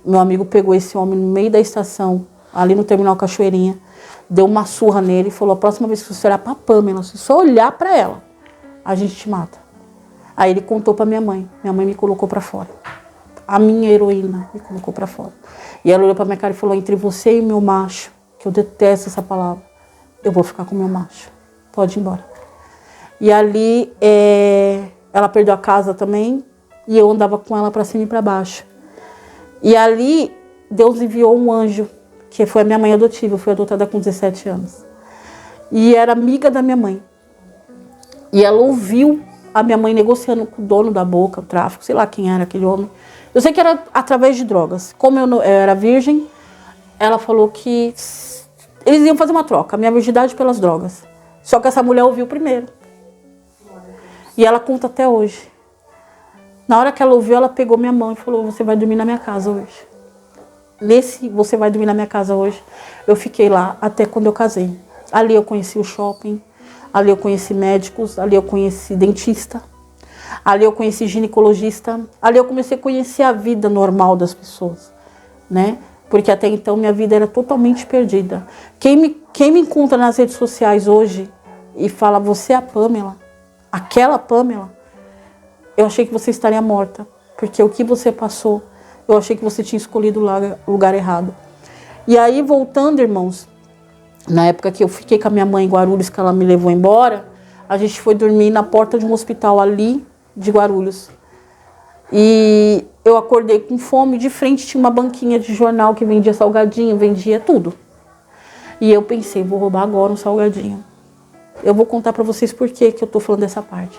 Meu amigo pegou esse homem no meio da estação, ali no terminal Cachoeirinha, deu uma surra nele e falou, a próxima vez que você olhar pra Pamela, se só olhar pra ela, a gente te mata. Aí ele contou pra minha mãe me colocou pra fora. A minha heroína me colocou pra fora. E ela olhou pra minha cara e falou, entre você e meu macho, que eu detesto essa palavra, eu vou ficar com meu macho, pode ir embora. E ali ela perdeu a casa também, e eu andava com ela pra cima e pra baixo. E ali Deus enviou um anjo, que foi a minha mãe adotiva, eu fui adotada com 17 anos. E era amiga da minha mãe. E ela ouviu a minha mãe negociando com o dono da boca, o tráfico, sei lá quem era aquele homem. Eu sei que era através de drogas. Como eu era virgem, ela falou que eles iam fazer uma troca, a minha virgindade pelas drogas. Só que essa mulher ouviu primeiro. E ela conta até hoje. Na hora que ela ouviu, ela pegou minha mão e falou, você vai dormir na minha casa hoje. Nesse você vai dormir na minha casa hoje, eu fiquei lá até quando eu casei. Ali eu conheci o shopping, ali eu conheci médicos, ali eu conheci dentista, ali eu conheci ginecologista, ali eu comecei a conhecer a vida normal das pessoas, né? Porque até então minha vida era totalmente perdida. Quem me encontra nas redes sociais hoje e fala, você é a Pamela, aquela Pamela, eu achei que você estaria morta, porque o que você passou, eu achei que você tinha escolhido o lugar errado. E aí, voltando, irmãos, na época que eu fiquei com a minha mãe em Guarulhos, que ela me levou embora, a gente foi dormir na porta de um hospital ali de Guarulhos. E eu acordei com fome, de frente tinha uma banquinha de jornal que vendia salgadinho, vendia tudo. E eu pensei, vou roubar agora um salgadinho. Eu vou contar pra vocês por que eu tô falando dessa parte.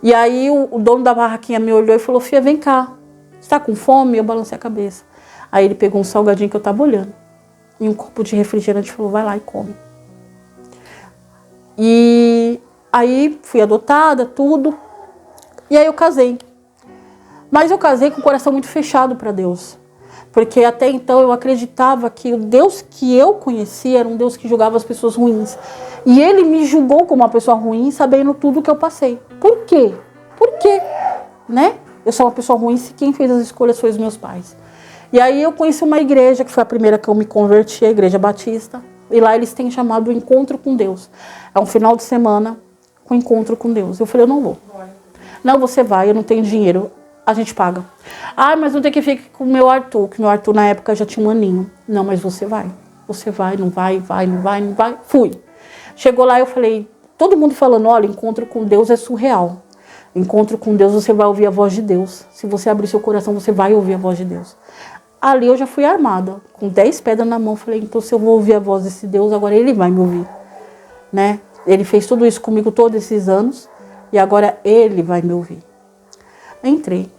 E aí o dono da barraquinha me olhou e falou, filha, vem cá. Você tá com fome? Eu balancei a cabeça. Aí ele pegou um salgadinho que eu tava olhando. E um copo de refrigerante e falou, vai lá e come. E aí fui adotada, tudo. E aí eu casei. Mas eu casei com o coração muito fechado para Deus. Porque até então eu acreditava que o Deus que eu conhecia era um Deus que julgava as pessoas ruins. E ele me julgou como uma pessoa ruim, sabendo tudo que eu passei. Por quê? Por quê? Né? Eu sou uma pessoa ruim se quem fez as escolhas foi os meus pais. E aí eu conheci uma igreja, que foi a primeira que eu me converti, a Igreja Batista. E lá eles têm chamado o Encontro com Deus. É um final de semana com Encontro com Deus. Eu falei, eu não vou. Não, você vai, eu não tenho dinheiro. A gente paga. Ah, mas não tem que ficar com o meu Arthur, que meu Arthur na época já tinha um aninho. Não, mas você vai. Você vai, não vai, vai, não vai, não vai. Fui. Chegou lá, eu falei, todo mundo falando, olha, encontro com Deus é surreal. Encontro com Deus, você vai ouvir a voz de Deus. Se você abrir seu coração, você vai ouvir a voz de Deus. Ali eu já fui armada, com 10 pedras na mão. Falei, então se eu vou ouvir a voz desse Deus, agora ele vai me ouvir. Né? Ele fez tudo isso comigo todos esses anos, e agora ele vai me ouvir. Entrei.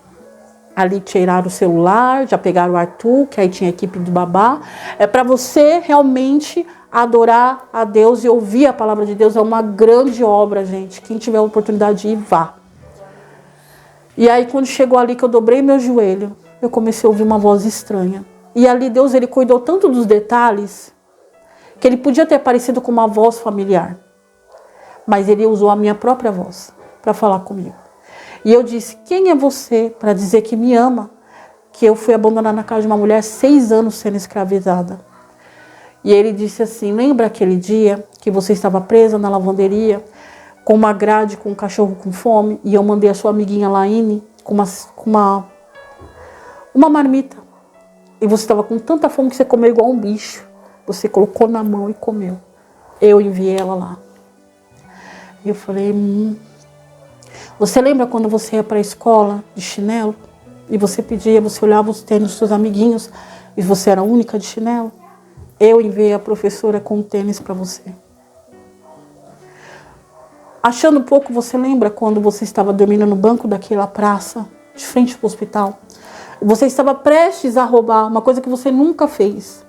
Ali tiraram o celular, já pegaram o Arthur, que aí tinha a equipe do babá. É para você realmente adorar a Deus e ouvir a palavra de Deus. É uma grande obra, gente. Quem tiver a oportunidade de ir, vá. E aí quando chegou ali que eu dobrei meu joelho, eu comecei a ouvir uma voz estranha. E ali Deus, ele cuidou tanto dos detalhes, que ele podia ter aparecido com uma voz familiar, mas ele usou a minha própria voz para falar comigo. E eu disse, quem é você para dizer que me ama, que eu fui abandonada na casa de uma mulher 6 anos sendo escravizada? E ele disse assim, lembra aquele dia que você estava presa na lavanderia, com uma grade, com um cachorro com fome, e eu mandei a sua amiguinha Laine com uma marmita, e você estava com tanta fome que você comeu igual um bicho, você colocou na mão e comeu. Eu enviei ela lá. E eu falei, você lembra quando você ia para a escola de chinelo? E você pedia, você olhava os tênis dos seus amiguinhos e você era a única de chinelo? Eu enviei a professora com o tênis para você. Achando pouco, você lembra quando você estava dormindo no banco daquela praça, de frente para o hospital? Você estava prestes a roubar uma coisa que você nunca fez.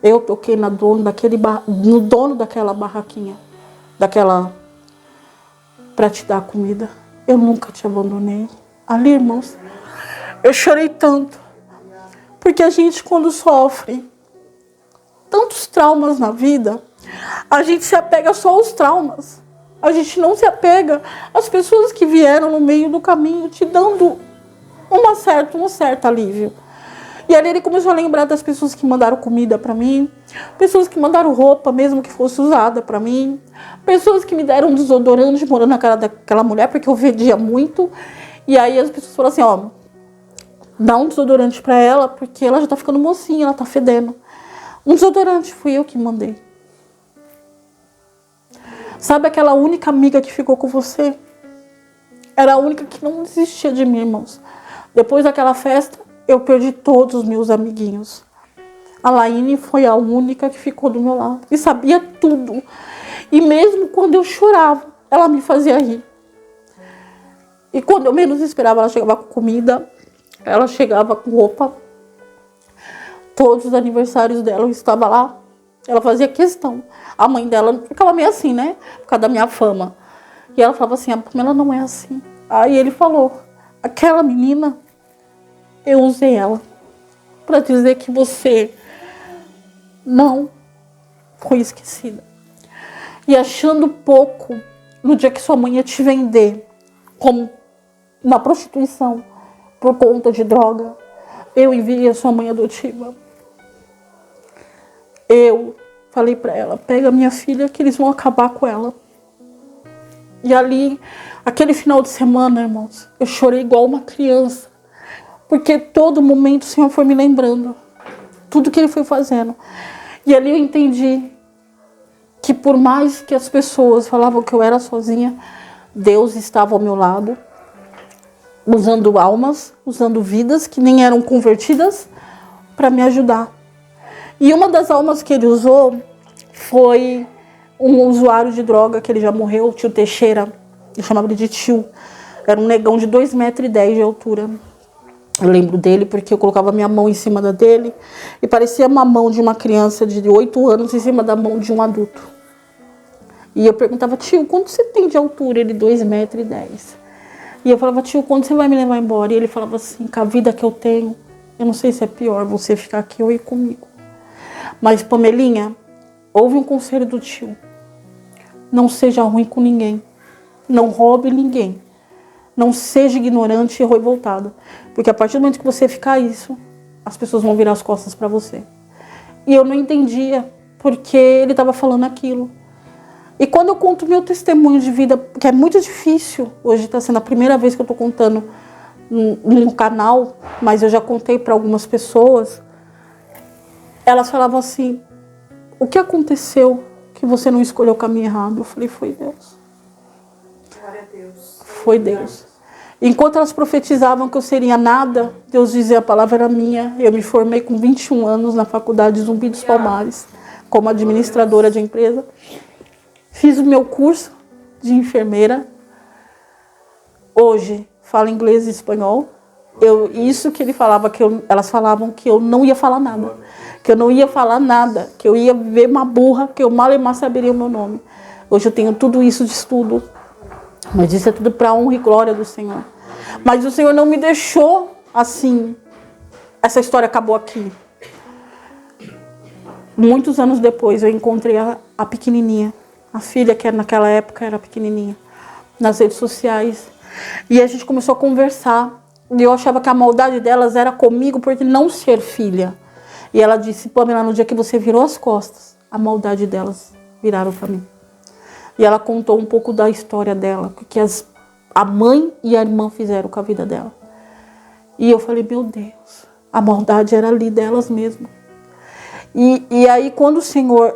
Eu toquei no dono daquela barraquinha, para te dar comida. Eu nunca te abandonei. Ali, irmãos, eu chorei tanto. Porque a gente, quando sofre tantos traumas na vida, a gente se apega só aos traumas. A gente não se apega às pessoas que vieram no meio do caminho te dando um certo alívio. E ali ele começou a lembrar das pessoas que mandaram comida para mim, pessoas que mandaram roupa, mesmo que fosse usada para mim, pessoas que me deram um desodorante morando na cara daquela mulher, porque eu fedia muito. E aí as pessoas falaram assim, ó, dá um desodorante para ela, porque ela já tá ficando mocinha, ela tá fedendo. Um desodorante fui eu que mandei. Sabe aquela única amiga que ficou com você? Era a única que não desistia de mim, irmãos. Depois daquela festa, eu perdi todos os meus amiguinhos. A Laine foi a única que ficou do meu lado. E sabia tudo. E mesmo quando eu chorava, ela me fazia rir. E quando eu menos esperava, ela chegava com comida. Ela chegava com roupa. Todos os aniversários dela eu estava lá. Ela fazia questão. A mãe dela ficava meio assim, né? Por causa da minha fama. E ela falava assim, a Pamela não é assim. Aí ele falou, aquela menina, eu usei ela para dizer que você não foi esquecida. E achando pouco, no dia que sua mãe ia te vender como uma prostituição por conta de droga, eu enviei a sua mãe adotiva. Eu falei para ela, pega minha filha que eles vão acabar com ela. E ali, aquele final de semana, irmãos, eu chorei igual uma criança. Porque todo momento o Senhor foi me lembrando. Tudo que Ele foi fazendo. E ali eu entendi que por mais que as pessoas falavam que eu era sozinha, Deus estava ao meu lado. Usando almas, usando vidas que nem eram convertidas para me ajudar. E uma das almas que Ele usou foi um usuário de droga, que ele já morreu, o tio Teixeira. Eu chamava ele de tio. Era um negão de 2,10 metros de altura. Eu lembro dele porque eu colocava minha mão em cima da dele e parecia uma mão de uma criança de 8 anos em cima da mão de um adulto. E eu perguntava, tio, quanto você tem de altura? Ele, 2,10 metros. E eu falava, tio, quando você vai me levar embora? E ele falava assim, com a vida que eu tenho, eu não sei se é pior você ficar aqui ou ir comigo. Mas, Pamelinha, ouve um conselho do tio. Não seja ruim com ninguém. Não roube ninguém. Não seja ignorante e revoltado. Porque a partir do momento que você ficar isso, as pessoas vão virar as costas para você. E eu não entendia porque ele estava falando aquilo. E quando eu conto meu testemunho de vida, que é muito difícil, hoje está sendo a primeira vez que eu estou contando no canal, mas eu já contei para algumas pessoas, elas falavam assim, o que aconteceu que você não escolheu o caminho errado? Eu falei, foi Deus. Glória a Deus. Foi Deus. Enquanto elas profetizavam que eu seria nada, Deus dizia, a palavra era minha. Eu me formei com 21 anos na faculdade Zumbi dos Palmares, como administradora de empresa. Fiz o meu curso de enfermeira. Hoje falo inglês e espanhol. Isso que ele falava, elas falavam que eu não ia falar nada. Que eu não ia falar nada. Que eu ia ver uma burra, que eu mal e mal saberia o meu nome. Hoje eu tenho tudo isso de estudo. Mas isso é tudo para a honra e glória do Senhor. Mas o Senhor não me deixou assim. Essa história acabou aqui. muitos anos depois, eu encontrei a pequenininha, a filha que naquela época era pequenininha, nas redes sociais. E a gente começou a conversar. E eu achava que a maldade delas era comigo por não ser filha. E ela disse, Pamela, no dia que você virou as costas, a maldade delas viraram para mim. E ela contou um pouco da história dela, que a mãe e a irmã fizeram com a vida dela. E eu falei, meu Deus, a maldade era ali delas mesmo. E aí quando o Senhor,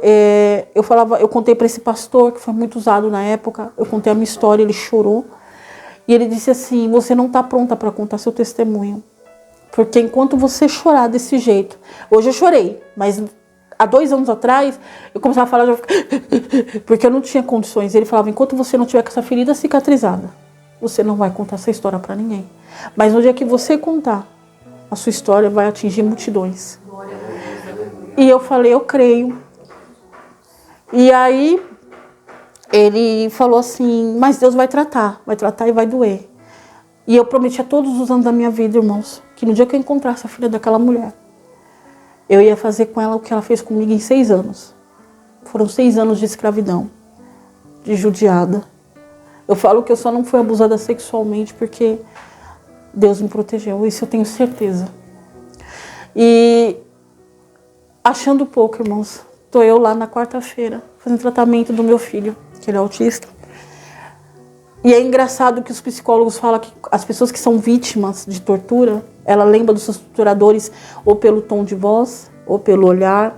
eu contei para esse pastor, que foi muito usado na época, eu contei a minha história, ele chorou. E ele disse assim, você não está pronta para contar seu testemunho. Porque enquanto você chorar desse jeito, hoje eu chorei, mas há 2 anos atrás, eu começava a falar, porque eu não tinha condições. Ele falava, enquanto você não tiver com essa ferida cicatrizada, você não vai contar essa história para ninguém. Mas no dia que você contar, a sua história vai atingir multidões. E eu falei, eu creio. E aí, ele falou assim, mas Deus vai tratar e vai doer. E eu prometi a todos os anos da minha vida, irmãos, que no dia que eu encontrasse a filha daquela mulher, eu ia fazer com ela o que ela fez comigo em 6 anos. Foram 6 anos de escravidão, de judiada. Eu falo que eu só não fui abusada sexualmente porque Deus me protegeu, isso eu tenho certeza. E achando pouco, irmãos, estou eu lá na quarta-feira, fazendo tratamento do meu filho, que ele é autista. E é engraçado que os psicólogos falam que as pessoas que são vítimas de tortura, ela lembra dos seus torturadores ou pelo tom de voz, ou pelo olhar,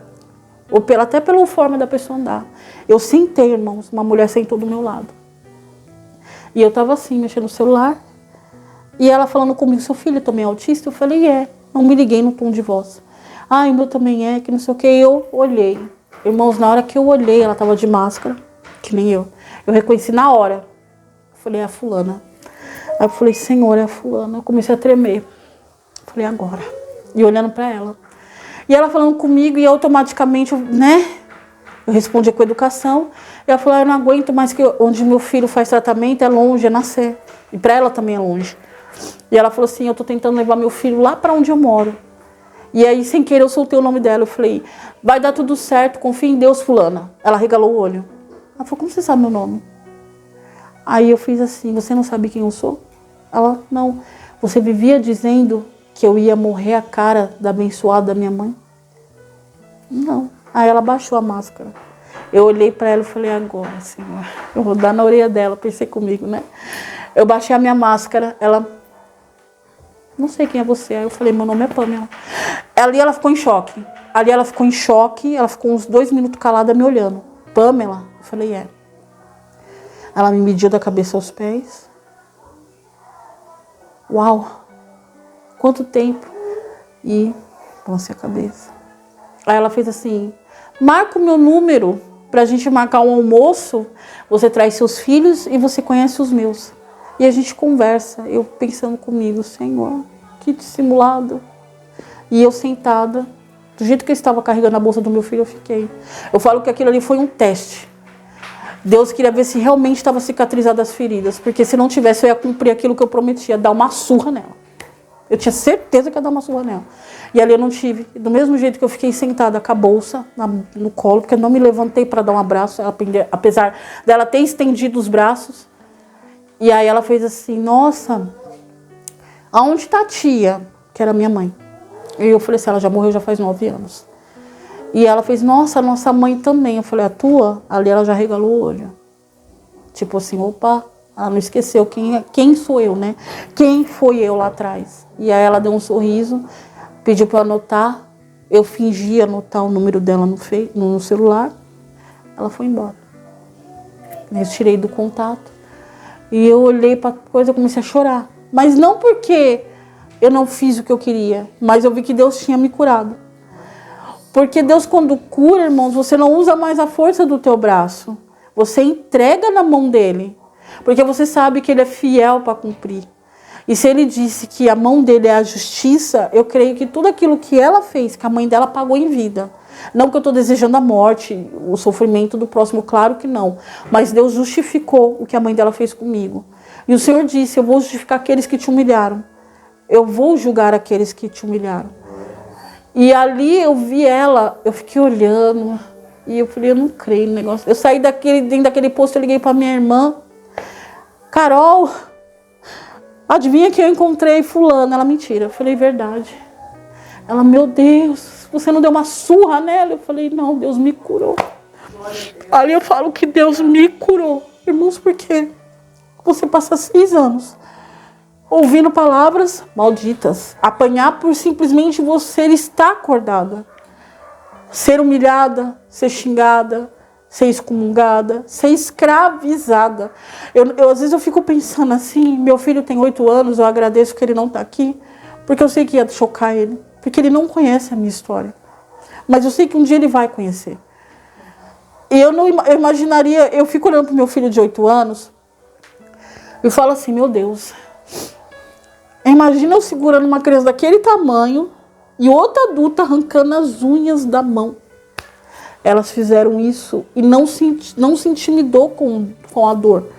ou até pela forma da pessoa andar. Eu sentei, irmãos, uma mulher sentou do meu lado. E eu estava assim, mexendo no celular, e ela falando comigo, seu filho também é autista? Eu falei, é. Não me liguei no tom de voz. Ah, o meu também é, que não sei o que. Eu olhei. Irmãos, na hora que eu olhei, ela estava de máscara, que nem eu. Eu reconheci na hora. Falei, é a fulana. Aí eu falei, Senhor, é a fulana. Eu comecei a tremer. Falei, agora. E olhando para ela. E ela falando comigo e automaticamente, né? Eu respondi com educação. E ela falou, eu não aguento mais que onde meu filho faz tratamento é longe, é na Sé. E para ela também é longe. E ela falou assim, eu tô tentando levar meu filho lá para onde eu moro. E aí, sem querer, eu soltei o nome dela. Eu falei, vai dar tudo certo, confia em Deus, fulana. Ela regalou o olho. Ela falou, como você sabe meu nome? Aí eu fiz assim, você não sabe quem eu sou? Ela, não. Você vivia dizendo que eu ia morrer a cara da abençoada da minha mãe? Não. Aí ela baixou a máscara. Eu olhei para ela e falei, agora, Senhor, eu vou dar na orelha dela, pensei comigo, né? Eu baixei a minha máscara, ela, não sei quem é você. Aí eu falei, meu nome é Pamela. Ali ela ficou em choque. Ela ficou uns 2 minutos calada me olhando. Pamela? Eu falei, é. Ela me mediu da cabeça aos pés. Uau! Quanto tempo? E balançei a cabeça. Aí ela fez assim, marca o meu número pra gente marcar um almoço. Você traz seus filhos e você conhece os meus. E a gente conversa. Eu pensando comigo, Senhor, que dissimulado. E eu sentada, do jeito que eu estava carregando a bolsa do meu filho, eu fiquei. Eu falo que aquilo ali foi um teste. Deus queria ver se realmente estava cicatrizada as feridas. Porque se não tivesse, eu ia cumprir aquilo que eu prometia, dar uma surra nela. Eu tinha certeza que ia dar uma surra nela. E ali eu não tive. Do mesmo jeito que eu fiquei sentada com a bolsa no colo, porque eu não me levantei para dar um abraço, apesar dela ter estendido os braços. E aí ela fez assim, nossa, aonde está a tia? Que era minha mãe. E eu falei assim, ela já morreu já faz 9 anos. E ela fez, nossa, a nossa mãe também. Eu falei, a tua? Ali ela já regalou o olho. Tipo assim, opa, ela não esqueceu quem sou eu, né? Quem foi eu lá atrás? E aí ela deu um sorriso, pediu para eu anotar. Eu fingi anotar o número dela no celular. Ela foi embora. Eu tirei do contato. E eu olhei para a coisa e comecei a chorar. Mas não porque eu não fiz o que eu queria, mas eu vi que Deus tinha me curado. Porque Deus, quando cura, irmãos, você não usa mais a força do teu braço. Você entrega na mão dele. Porque você sabe que ele é fiel para cumprir. E se ele disse que a mão dele é a justiça, eu creio que tudo aquilo que ela fez, que a mãe dela pagou em vida. Não que eu estou desejando a morte, o sofrimento do próximo, claro que não. Mas Deus justificou o que a mãe dela fez comigo. E o Senhor disse, eu vou justificar aqueles que te humilharam. Eu vou julgar aqueles que te humilharam. E ali eu vi ela, eu fiquei olhando. E eu falei, eu não creio no negócio. Eu saí dentro daquele posto, eu liguei para minha irmã. Carol, adivinha que eu encontrei fulano? Ela, mentira. Eu falei, verdade. Ela, meu Deus, você não deu uma surra nela? Eu falei, não, Deus me curou. Ali eu falo que Deus me curou. Irmãos, por quê? Você passa 6 anos ouvindo palavras malditas. Apanhar por simplesmente você estar acordada. Ser humilhada, ser xingada, ser excomungada, ser escravizada. Às vezes eu fico pensando assim, meu filho tem 8 anos, eu agradeço que ele não está aqui, porque eu sei que ia chocar ele, porque ele não conhece a minha história. Mas eu sei que um dia ele vai conhecer. E eu imaginaria, eu fico olhando para o meu filho de 8 anos e falo assim, meu Deus, imagina eu segurando uma criança daquele tamanho e outra adulta arrancando as unhas da mão. Elas fizeram isso e não se intimidou com a dor.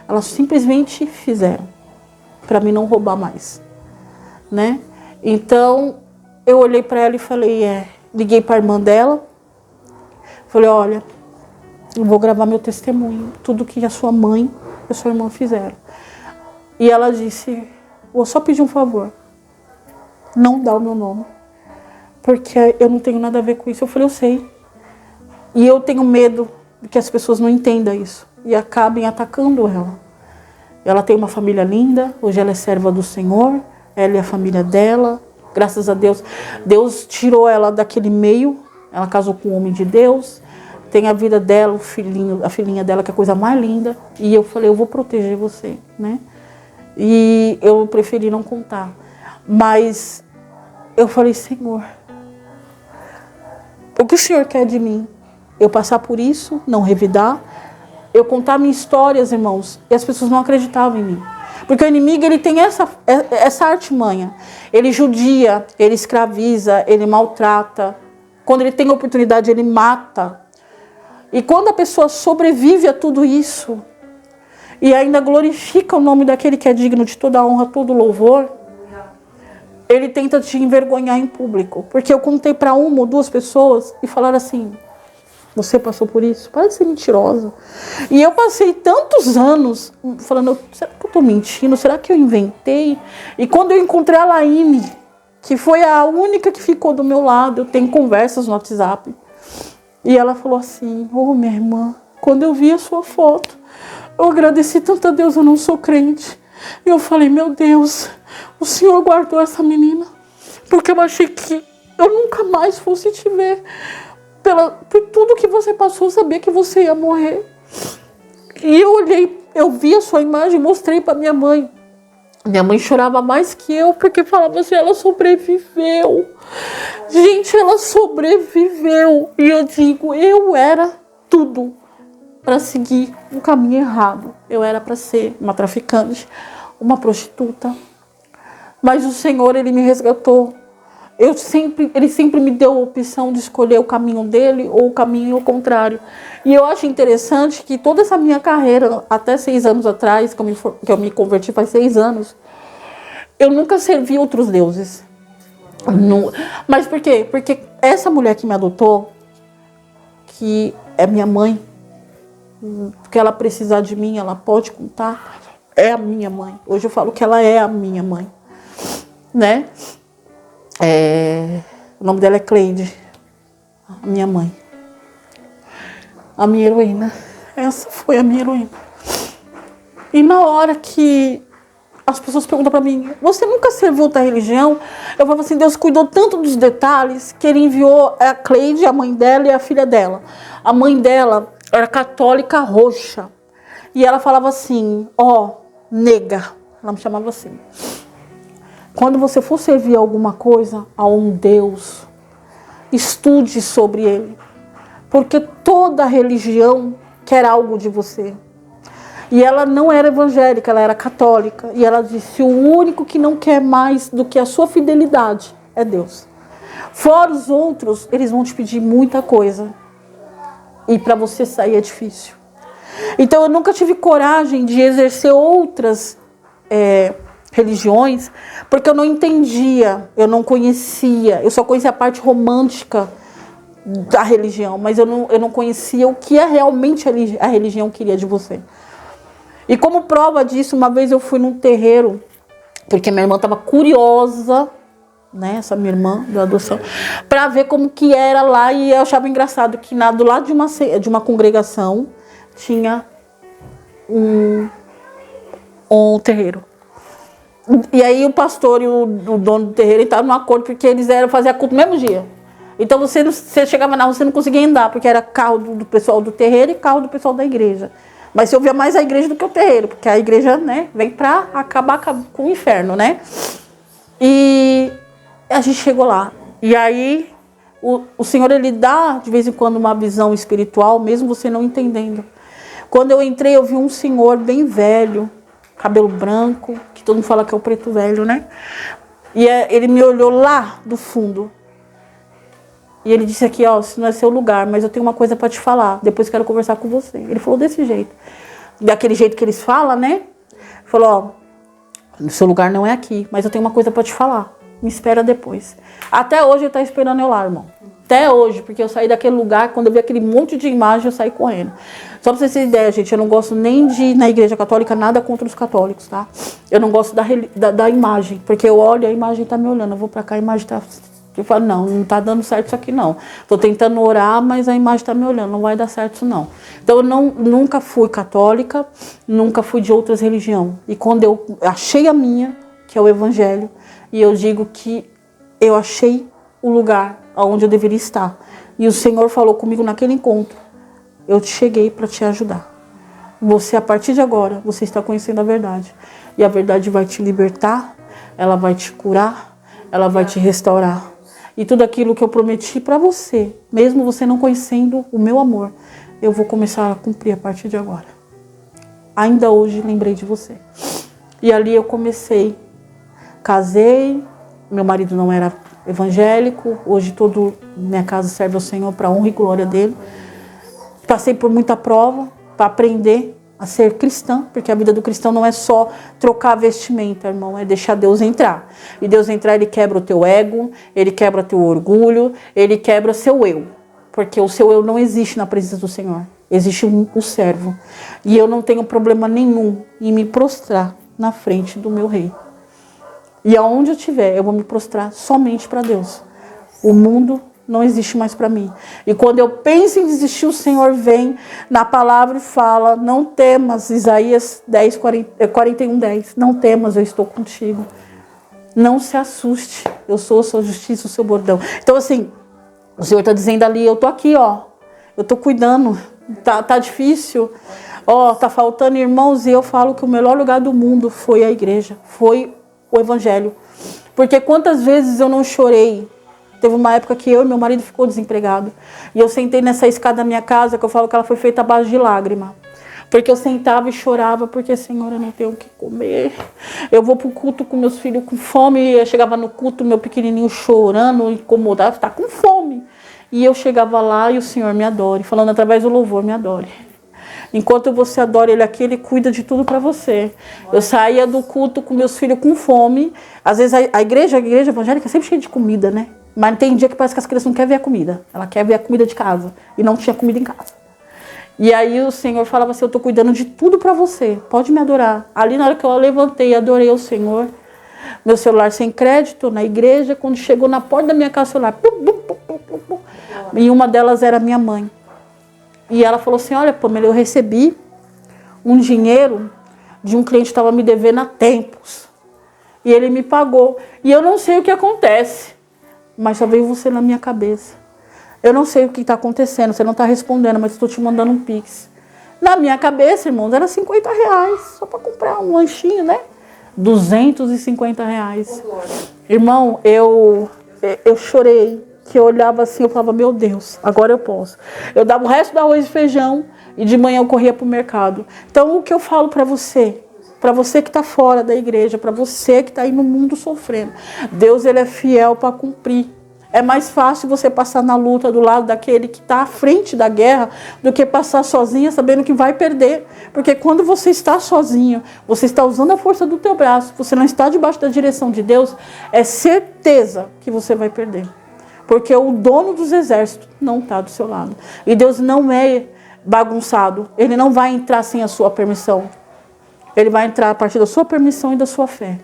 Elas simplesmente fizeram. Para mim não roubar mais. Né? Então, eu olhei para ela e falei, liguei para a irmã dela. Falei, olha, eu vou gravar meu testemunho. Tudo que a sua mãe e a sua irmã fizeram. E ela disse, vou só pedir um favor. Não dá o meu nome. Porque eu não tenho nada a ver com isso. Eu falei, eu sei. E eu tenho medo de que as pessoas não entendam isso. E acabem atacando ela. Ela tem uma família linda. Hoje ela é serva do Senhor. Ela e a família dela. Graças a Deus. Deus tirou ela daquele meio. Ela casou com um homem de Deus. Tem a vida dela, a filhinha dela, que é a coisa mais linda. E eu falei, eu vou proteger você. Né? E eu preferi não contar. Mas eu falei, Senhor, o que o Senhor quer de mim? Eu passar por isso, não revidar, eu contar minhas histórias, irmãos, e as pessoas não acreditavam em mim. Porque o inimigo, ele tem essa artimanha. Ele judia, ele escraviza, ele maltrata. Quando ele tem oportunidade, ele mata. E quando a pessoa sobrevive a tudo isso, e ainda glorifica o nome daquele que é digno de toda honra, todo louvor, ele tenta te envergonhar em público. Porque eu contei para 1 ou 2 pessoas e falaram assim, você passou por isso? Para de ser mentirosa. E eu passei tantos anos falando, será que eu estou mentindo? Será que eu inventei? E quando eu encontrei a Laine, que foi a única que ficou do meu lado, eu tenho conversas no WhatsApp, e ela falou assim, minha irmã, quando eu vi a sua foto, eu agradeci tanto a Deus, eu não sou crente. E eu falei, meu Deus, o Senhor guardou essa menina, porque eu achei que eu nunca mais fosse te ver. Por tudo que você passou, eu sabia que você ia morrer. E eu olhei, eu vi a sua imagem, mostrei para minha mãe. Minha mãe chorava mais que eu, porque falava assim, ela sobreviveu. Gente, ela sobreviveu. E eu digo, eu era tudo para seguir um caminho errado. Eu era para ser uma traficante, uma prostituta. Mas o Senhor, Ele me resgatou. Ele sempre me deu a opção de escolher o caminho dele ou o caminho ao contrário. E eu acho interessante que toda essa minha carreira, até 6 anos atrás, que eu me converti faz 6 anos, eu nunca servi outros deuses. Mas por quê? Porque essa mulher que me adotou, que é minha mãe, que ela precisar de mim, ela pode contar, é a minha mãe. Hoje eu falo que ela é a minha mãe. Né? O nome dela é Cleide, a minha mãe, a minha heroína. Essa foi a minha heroína. E na hora que as pessoas perguntam para mim, você nunca serviu outra religião? Eu falo assim, Deus cuidou tanto dos detalhes que Ele enviou a Cleide, a mãe dela e a filha dela. A mãe dela era católica roxa. E ela falava assim, nega, ela me chamava assim. Quando você for servir alguma coisa a um Deus, estude sobre ele. Porque toda religião quer algo de você. E ela não era evangélica, ela era católica. E ela disse, o único que não quer mais do que a sua fidelidade é Deus. Fora os outros, eles vão te pedir muita coisa. E para você sair é difícil. Então eu nunca tive coragem de exercer outras religiões, porque eu não entendia, eu não conhecia, eu só conhecia a parte romântica da religião, mas eu não conhecia o que é realmente a religião queria de você. E como prova disso, uma vez eu fui num terreiro, porque minha irmã estava curiosa, né, essa minha irmã da adoção, para ver como que era lá, e eu achava engraçado que do lado de uma congregação tinha um terreiro. E aí o pastor e o dono do terreiro estavam num acordo, porque eles faziam culto no mesmo dia. Então você chegava na rua, você não conseguia andar, porque era carro do pessoal do terreiro e carro do pessoal da igreja. Mas você ouvia mais a igreja do que o terreiro, porque a igreja, né, vem para acabar com o inferno, né? E a gente chegou lá. E aí o Senhor, ele dá de vez em quando uma visão espiritual, mesmo você não entendendo. Quando eu entrei, eu vi um senhor bem velho, cabelo branco, que todo mundo fala que é o preto velho, né? E ele me olhou lá do fundo. E ele disse aqui, ó, isso não é seu lugar, mas eu tenho uma coisa para te falar. Depois quero conversar com você. Ele falou desse jeito. Daquele jeito que eles falam, né? Falou, ó, o seu lugar não é aqui, mas eu tenho uma coisa para te falar. Me espera depois. Até hoje ele tá esperando eu lá, irmão. Até hoje, porque eu saí daquele lugar, quando eu vi aquele monte de imagem, eu saí correndo. Só pra vocês terem ideia, gente, eu não gosto nem de ir na igreja católica, nada contra os católicos, tá? Eu não gosto da imagem, porque eu olho, a imagem tá me olhando, eu vou pra cá, a imagem tá... Eu falo, não tá dando certo isso aqui não. Tô tentando orar, mas a imagem tá me olhando, não vai dar certo isso não. Então eu nunca fui católica, nunca fui de outras religiões. E quando eu achei a minha, que é o evangelho, e eu digo que eu achei o lugar onde eu deveria estar. E o Senhor falou comigo naquele encontro, eu te cheguei para te ajudar. Você, a partir de agora, você está conhecendo a verdade. E a verdade vai te libertar, ela vai te curar, ela vai te restaurar. E tudo aquilo que eu prometi para você, mesmo você não conhecendo o meu amor, eu vou começar a cumprir a partir de agora. Ainda hoje lembrei de você. E ali eu comecei, casei, meu marido não era evangélico, hoje toda minha casa serve ao Senhor para a honra e glória dele. Passei por muita prova para aprender a ser cristã, porque a vida do cristão não é só trocar a vestimenta, irmão, é deixar Deus entrar. E Deus entrar, ele quebra o teu ego, ele quebra teu orgulho, ele quebra seu eu. Porque o seu eu não existe na presença do Senhor. Existe o servo. E eu não tenho problema nenhum em me prostrar na frente do meu rei. E aonde eu estiver, eu vou me prostrar somente para Deus. O mundo não existe mais para mim. E quando eu penso em desistir, o Senhor vem na palavra e fala, não temas, Isaías 41:10, não temas, eu estou contigo. Não se assuste, eu sou a sua justiça, o seu bordão. Então assim, o Senhor está dizendo ali, eu estou aqui, ó, eu estou cuidando, tá difícil, ó, tá faltando irmãos, e eu falo que o melhor lugar do mundo foi a igreja, foi o evangelho. Porque quantas vezes eu não chorei. Teve uma época que eu e meu marido ficou desempregado. E eu sentei nessa escada da minha casa, que eu falo que ela foi feita à base de lágrima. Porque eu sentava e chorava, porque, Senhor, eu não tenho o que comer. Eu vou pro culto com meus filhos com fome. Eu chegava no culto, meu pequenininho chorando, incomodado, está com fome. E eu chegava lá e o Senhor me adore, falando através do louvor, me adore. Enquanto você adora Ele aqui, Ele cuida de tudo para você. Eu saía do culto com meus filhos com fome. Às vezes a igreja evangélica é sempre cheia de comida, né? Mas tem dia que parece que as crianças não querem ver a comida. Ela quer ver a comida de casa. E não tinha comida em casa. E aí o Senhor falava assim, eu estou cuidando de tudo para você. Pode me adorar. Ali na hora que eu levantei e adorei o Senhor, meu celular sem crédito na igreja, quando chegou na porta da minha casa, o celular... E uma delas era minha mãe. E ela falou assim, olha, Pamela, eu recebi um dinheiro de um cliente que estava me devendo há tempos. E ele me pagou. E eu não sei o que acontece. Mas só veio você na minha cabeça. Eu não sei o que está acontecendo, você não está respondendo, mas estou te mandando um pix. Na minha cabeça, irmãos, era R$50, só para comprar um lanchinho, né? R$250. Irmão, eu chorei, que eu olhava assim, eu falava, meu Deus, agora eu posso. Eu dava o resto do arroz e feijão e de manhã eu corria para o mercado. Então, o que eu falo para você que está fora da igreja, para você que está aí no mundo sofrendo, Deus, Ele é fiel para cumprir É mais fácil você passar na luta do lado daquele que está à frente da guerra do que passar sozinha sabendo que vai perder. Porque quando você está sozinho, você está usando a força do teu braço, você não está debaixo da direção de Deus, é certeza que você vai perder. Porque o dono dos exércitos não está do seu lado. E Deus não é bagunçado. Ele não vai entrar sem a sua permissão. Ele vai entrar a partir da sua permissão e da sua fé.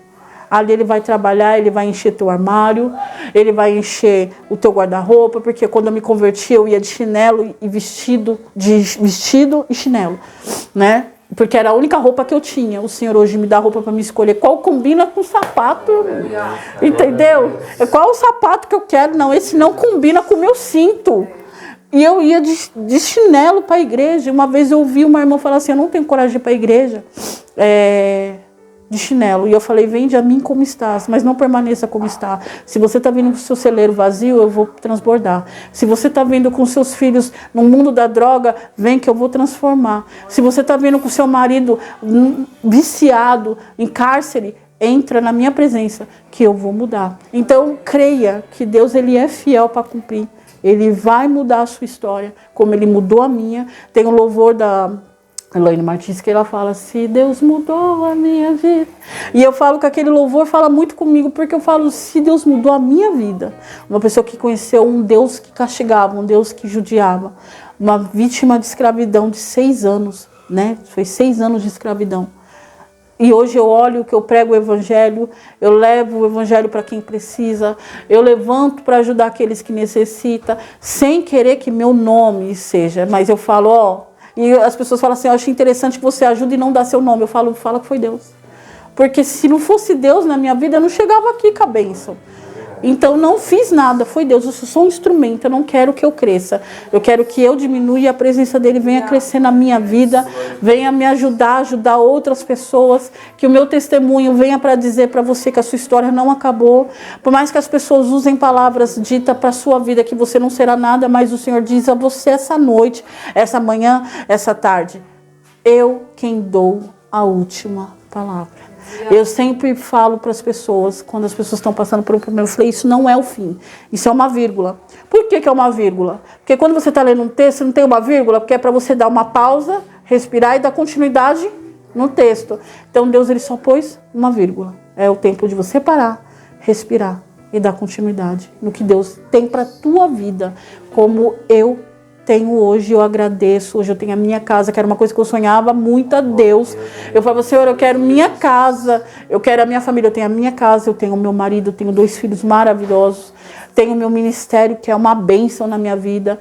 Ali ele vai trabalhar, ele vai encher teu armário, ele vai encher o teu guarda-roupa, porque quando eu me converti eu ia de chinelo e vestido e chinelo, né? Porque era a única roupa que eu tinha. O Senhor hoje me dá roupa para me escolher qual combina com o sapato, entendeu? Qual o sapato que eu quero? Não, esse não combina com o meu cinto. E eu ia de chinelo para a igreja. Uma vez eu ouvi uma irmã falar assim, eu não tenho coragem de ir para a igreja de chinelo. E eu falei, vende a mim como estás, mas não permaneça como está. Se você está vindo com o seu celeiro vazio, eu vou transbordar. Se você está vindo com seus filhos no mundo da droga, vem que eu vou transformar. Se você está vindo com seu marido viciado, em cárcere, entra na minha presença, que eu vou mudar. Então, creia que Deus ele é fiel para cumprir. Ele vai mudar a sua história, como ele mudou a minha. Tem um louvor da Elaine Martins que ela fala, se Deus mudou a minha vida. E eu falo que aquele louvor fala muito comigo, porque eu falo, se Deus mudou a minha vida. Uma pessoa que conheceu um Deus que castigava, um Deus que judiava. Uma vítima de escravidão de 6 anos, né? Foi 6 anos de escravidão. E hoje eu olho que eu prego o evangelho, eu levo o evangelho para quem precisa, eu levanto para ajudar aqueles que necessitam, sem querer que meu nome seja. Mas eu falo, e as pessoas falam assim, eu acho interessante que você ajude e não dá seu nome. Eu falo, fala que foi Deus. Porque se não fosse Deus na minha vida, eu não chegava aqui com a bênção. Então não fiz nada, foi Deus, eu sou um instrumento, eu não quero que eu cresça. Eu quero que eu diminua e a presença dele venha crescer na minha vida, venha me ajudar outras pessoas, que o meu testemunho venha para dizer para você que a sua história não acabou. Por mais que as pessoas usem palavras ditas para a sua vida, que você não será nada, mas o Senhor diz a você essa noite, essa manhã, essa tarde, eu quem dou a última palavra. Eu sempre falo para as pessoas, quando as pessoas estão passando por um problema, eu falei, isso não é o fim, isso é uma vírgula. Por que é uma vírgula? Porque quando você está lendo um texto, não tem uma vírgula, porque é para você dar uma pausa, respirar e dar continuidade no texto. Então Deus ele só pôs uma vírgula. É o tempo de você parar, respirar e dar continuidade no que Deus tem para a tua vida, como eu tenho hoje, eu agradeço. Hoje eu tenho a minha casa, que era uma coisa que eu sonhava muito a Deus. Eu falava, Senhor, eu quero minha casa, eu quero a minha família, eu tenho a minha casa, eu tenho o meu marido, eu tenho 2 filhos maravilhosos, tenho o meu ministério, que é uma bênção na minha vida,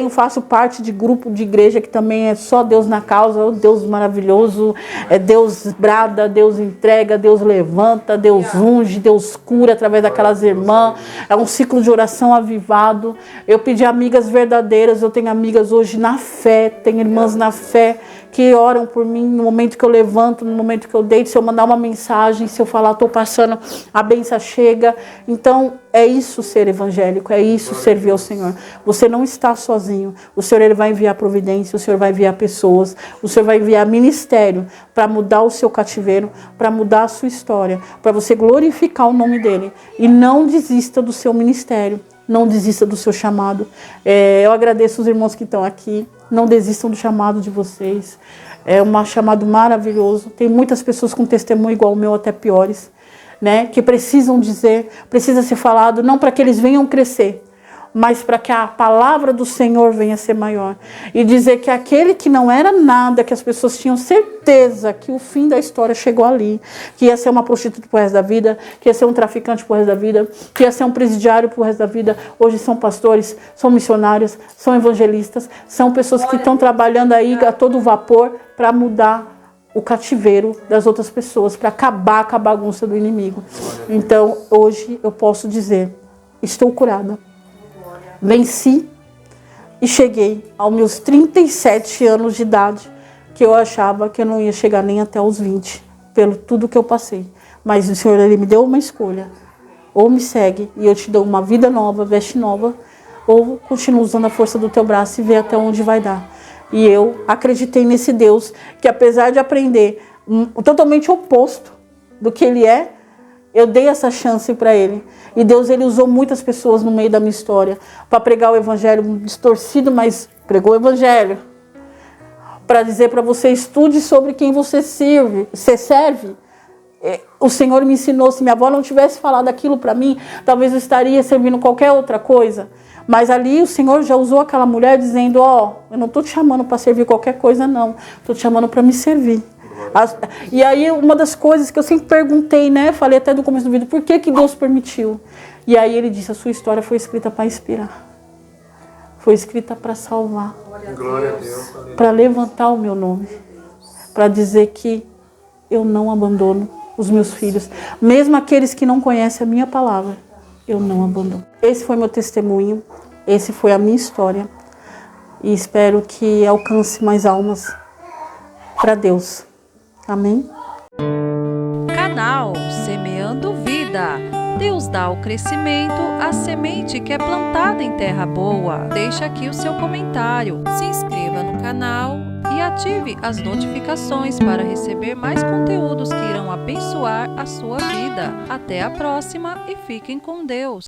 faço parte de grupo de igreja, que também é só Deus na causa, oh, Deus maravilhoso, Deus brada, Deus entrega, Deus levanta, Deus unge, Deus cura através daquelas irmãs, é um ciclo de oração avivado. Eu pedi amigas verdadeiras, eu tenho amigas hoje na fé, tenho irmãs na fé, que oram por mim no momento que eu levanto, no momento que eu deito, se eu mandar uma mensagem, se eu falar, estou passando, a bênção chega. Então, é isso ser evangélico, é isso servir ao Senhor. Você não está sozinho. O Senhor ele vai enviar providência, o Senhor vai enviar pessoas, o Senhor vai enviar ministério para mudar o seu cativeiro, para mudar a sua história, para você glorificar o nome dele. E não desista do seu ministério, não desista do seu chamado. Eu agradeço os irmãos que estão aqui. Não desistam do chamado de vocês. É um chamado maravilhoso. Tem muitas pessoas com testemunho igual o meu, até piores, né? Que precisam dizer, precisa ser falado, não para que eles venham crescer, mas para que a palavra do Senhor venha ser maior. E dizer que aquele que não era nada, que as pessoas tinham certeza que o fim da história chegou ali, que ia ser uma prostituta pro resto da vida, que ia ser um traficante pro resto da vida, que ia ser um presidiário pro resto da vida. Hoje são pastores, são missionários, são evangelistas, são pessoas que estão trabalhando aí a todo vapor para mudar o cativeiro das outras pessoas, para acabar com a bagunça do inimigo. Então, hoje eu posso dizer, estou curada. Venci e cheguei aos meus 37 anos de idade, que eu achava que eu não ia chegar nem até os 20, pelo tudo que eu passei. Mas o Senhor ele me deu uma escolha. Ou me segue e eu te dou uma vida nova, veste nova, ou continua usando a força do teu braço e vê até onde vai dar. E eu acreditei nesse Deus que, apesar de aprender totalmente oposto do que ele é, Eu dei essa chance para ele. E Deus, ele usou muitas pessoas no meio da minha história para pregar o evangelho distorcido, mas pregou o evangelho. Para dizer para você, estude sobre quem você serve. O Senhor me ensinou, se minha avó não tivesse falado aquilo para mim, talvez eu estaria servindo qualquer outra coisa. Mas ali o Senhor já usou aquela mulher dizendo, eu não estou te chamando para servir qualquer coisa, não. Estou te chamando para me servir. E aí uma das coisas que eu sempre perguntei, né? Falei até no começo do vídeo, por que Deus permitiu? E aí ele disse, a sua história foi escrita para inspirar. Foi escrita para salvar. Glória a Deus. Para levantar o meu nome. Para dizer que eu não abandono os meus filhos. Mesmo aqueles que não conhecem a minha palavra, eu não abandono. Esse foi meu testemunho. Esse foi a minha história. E espero que alcance mais almas para Deus. Amém? Canal Semeando Vida. Deus dá o crescimento à semente que é plantada em terra boa. Deixa aqui o seu comentário, se inscreva no canal e ative as notificações para receber mais conteúdos que irão abençoar a sua vida. Até a próxima e fiquem com Deus.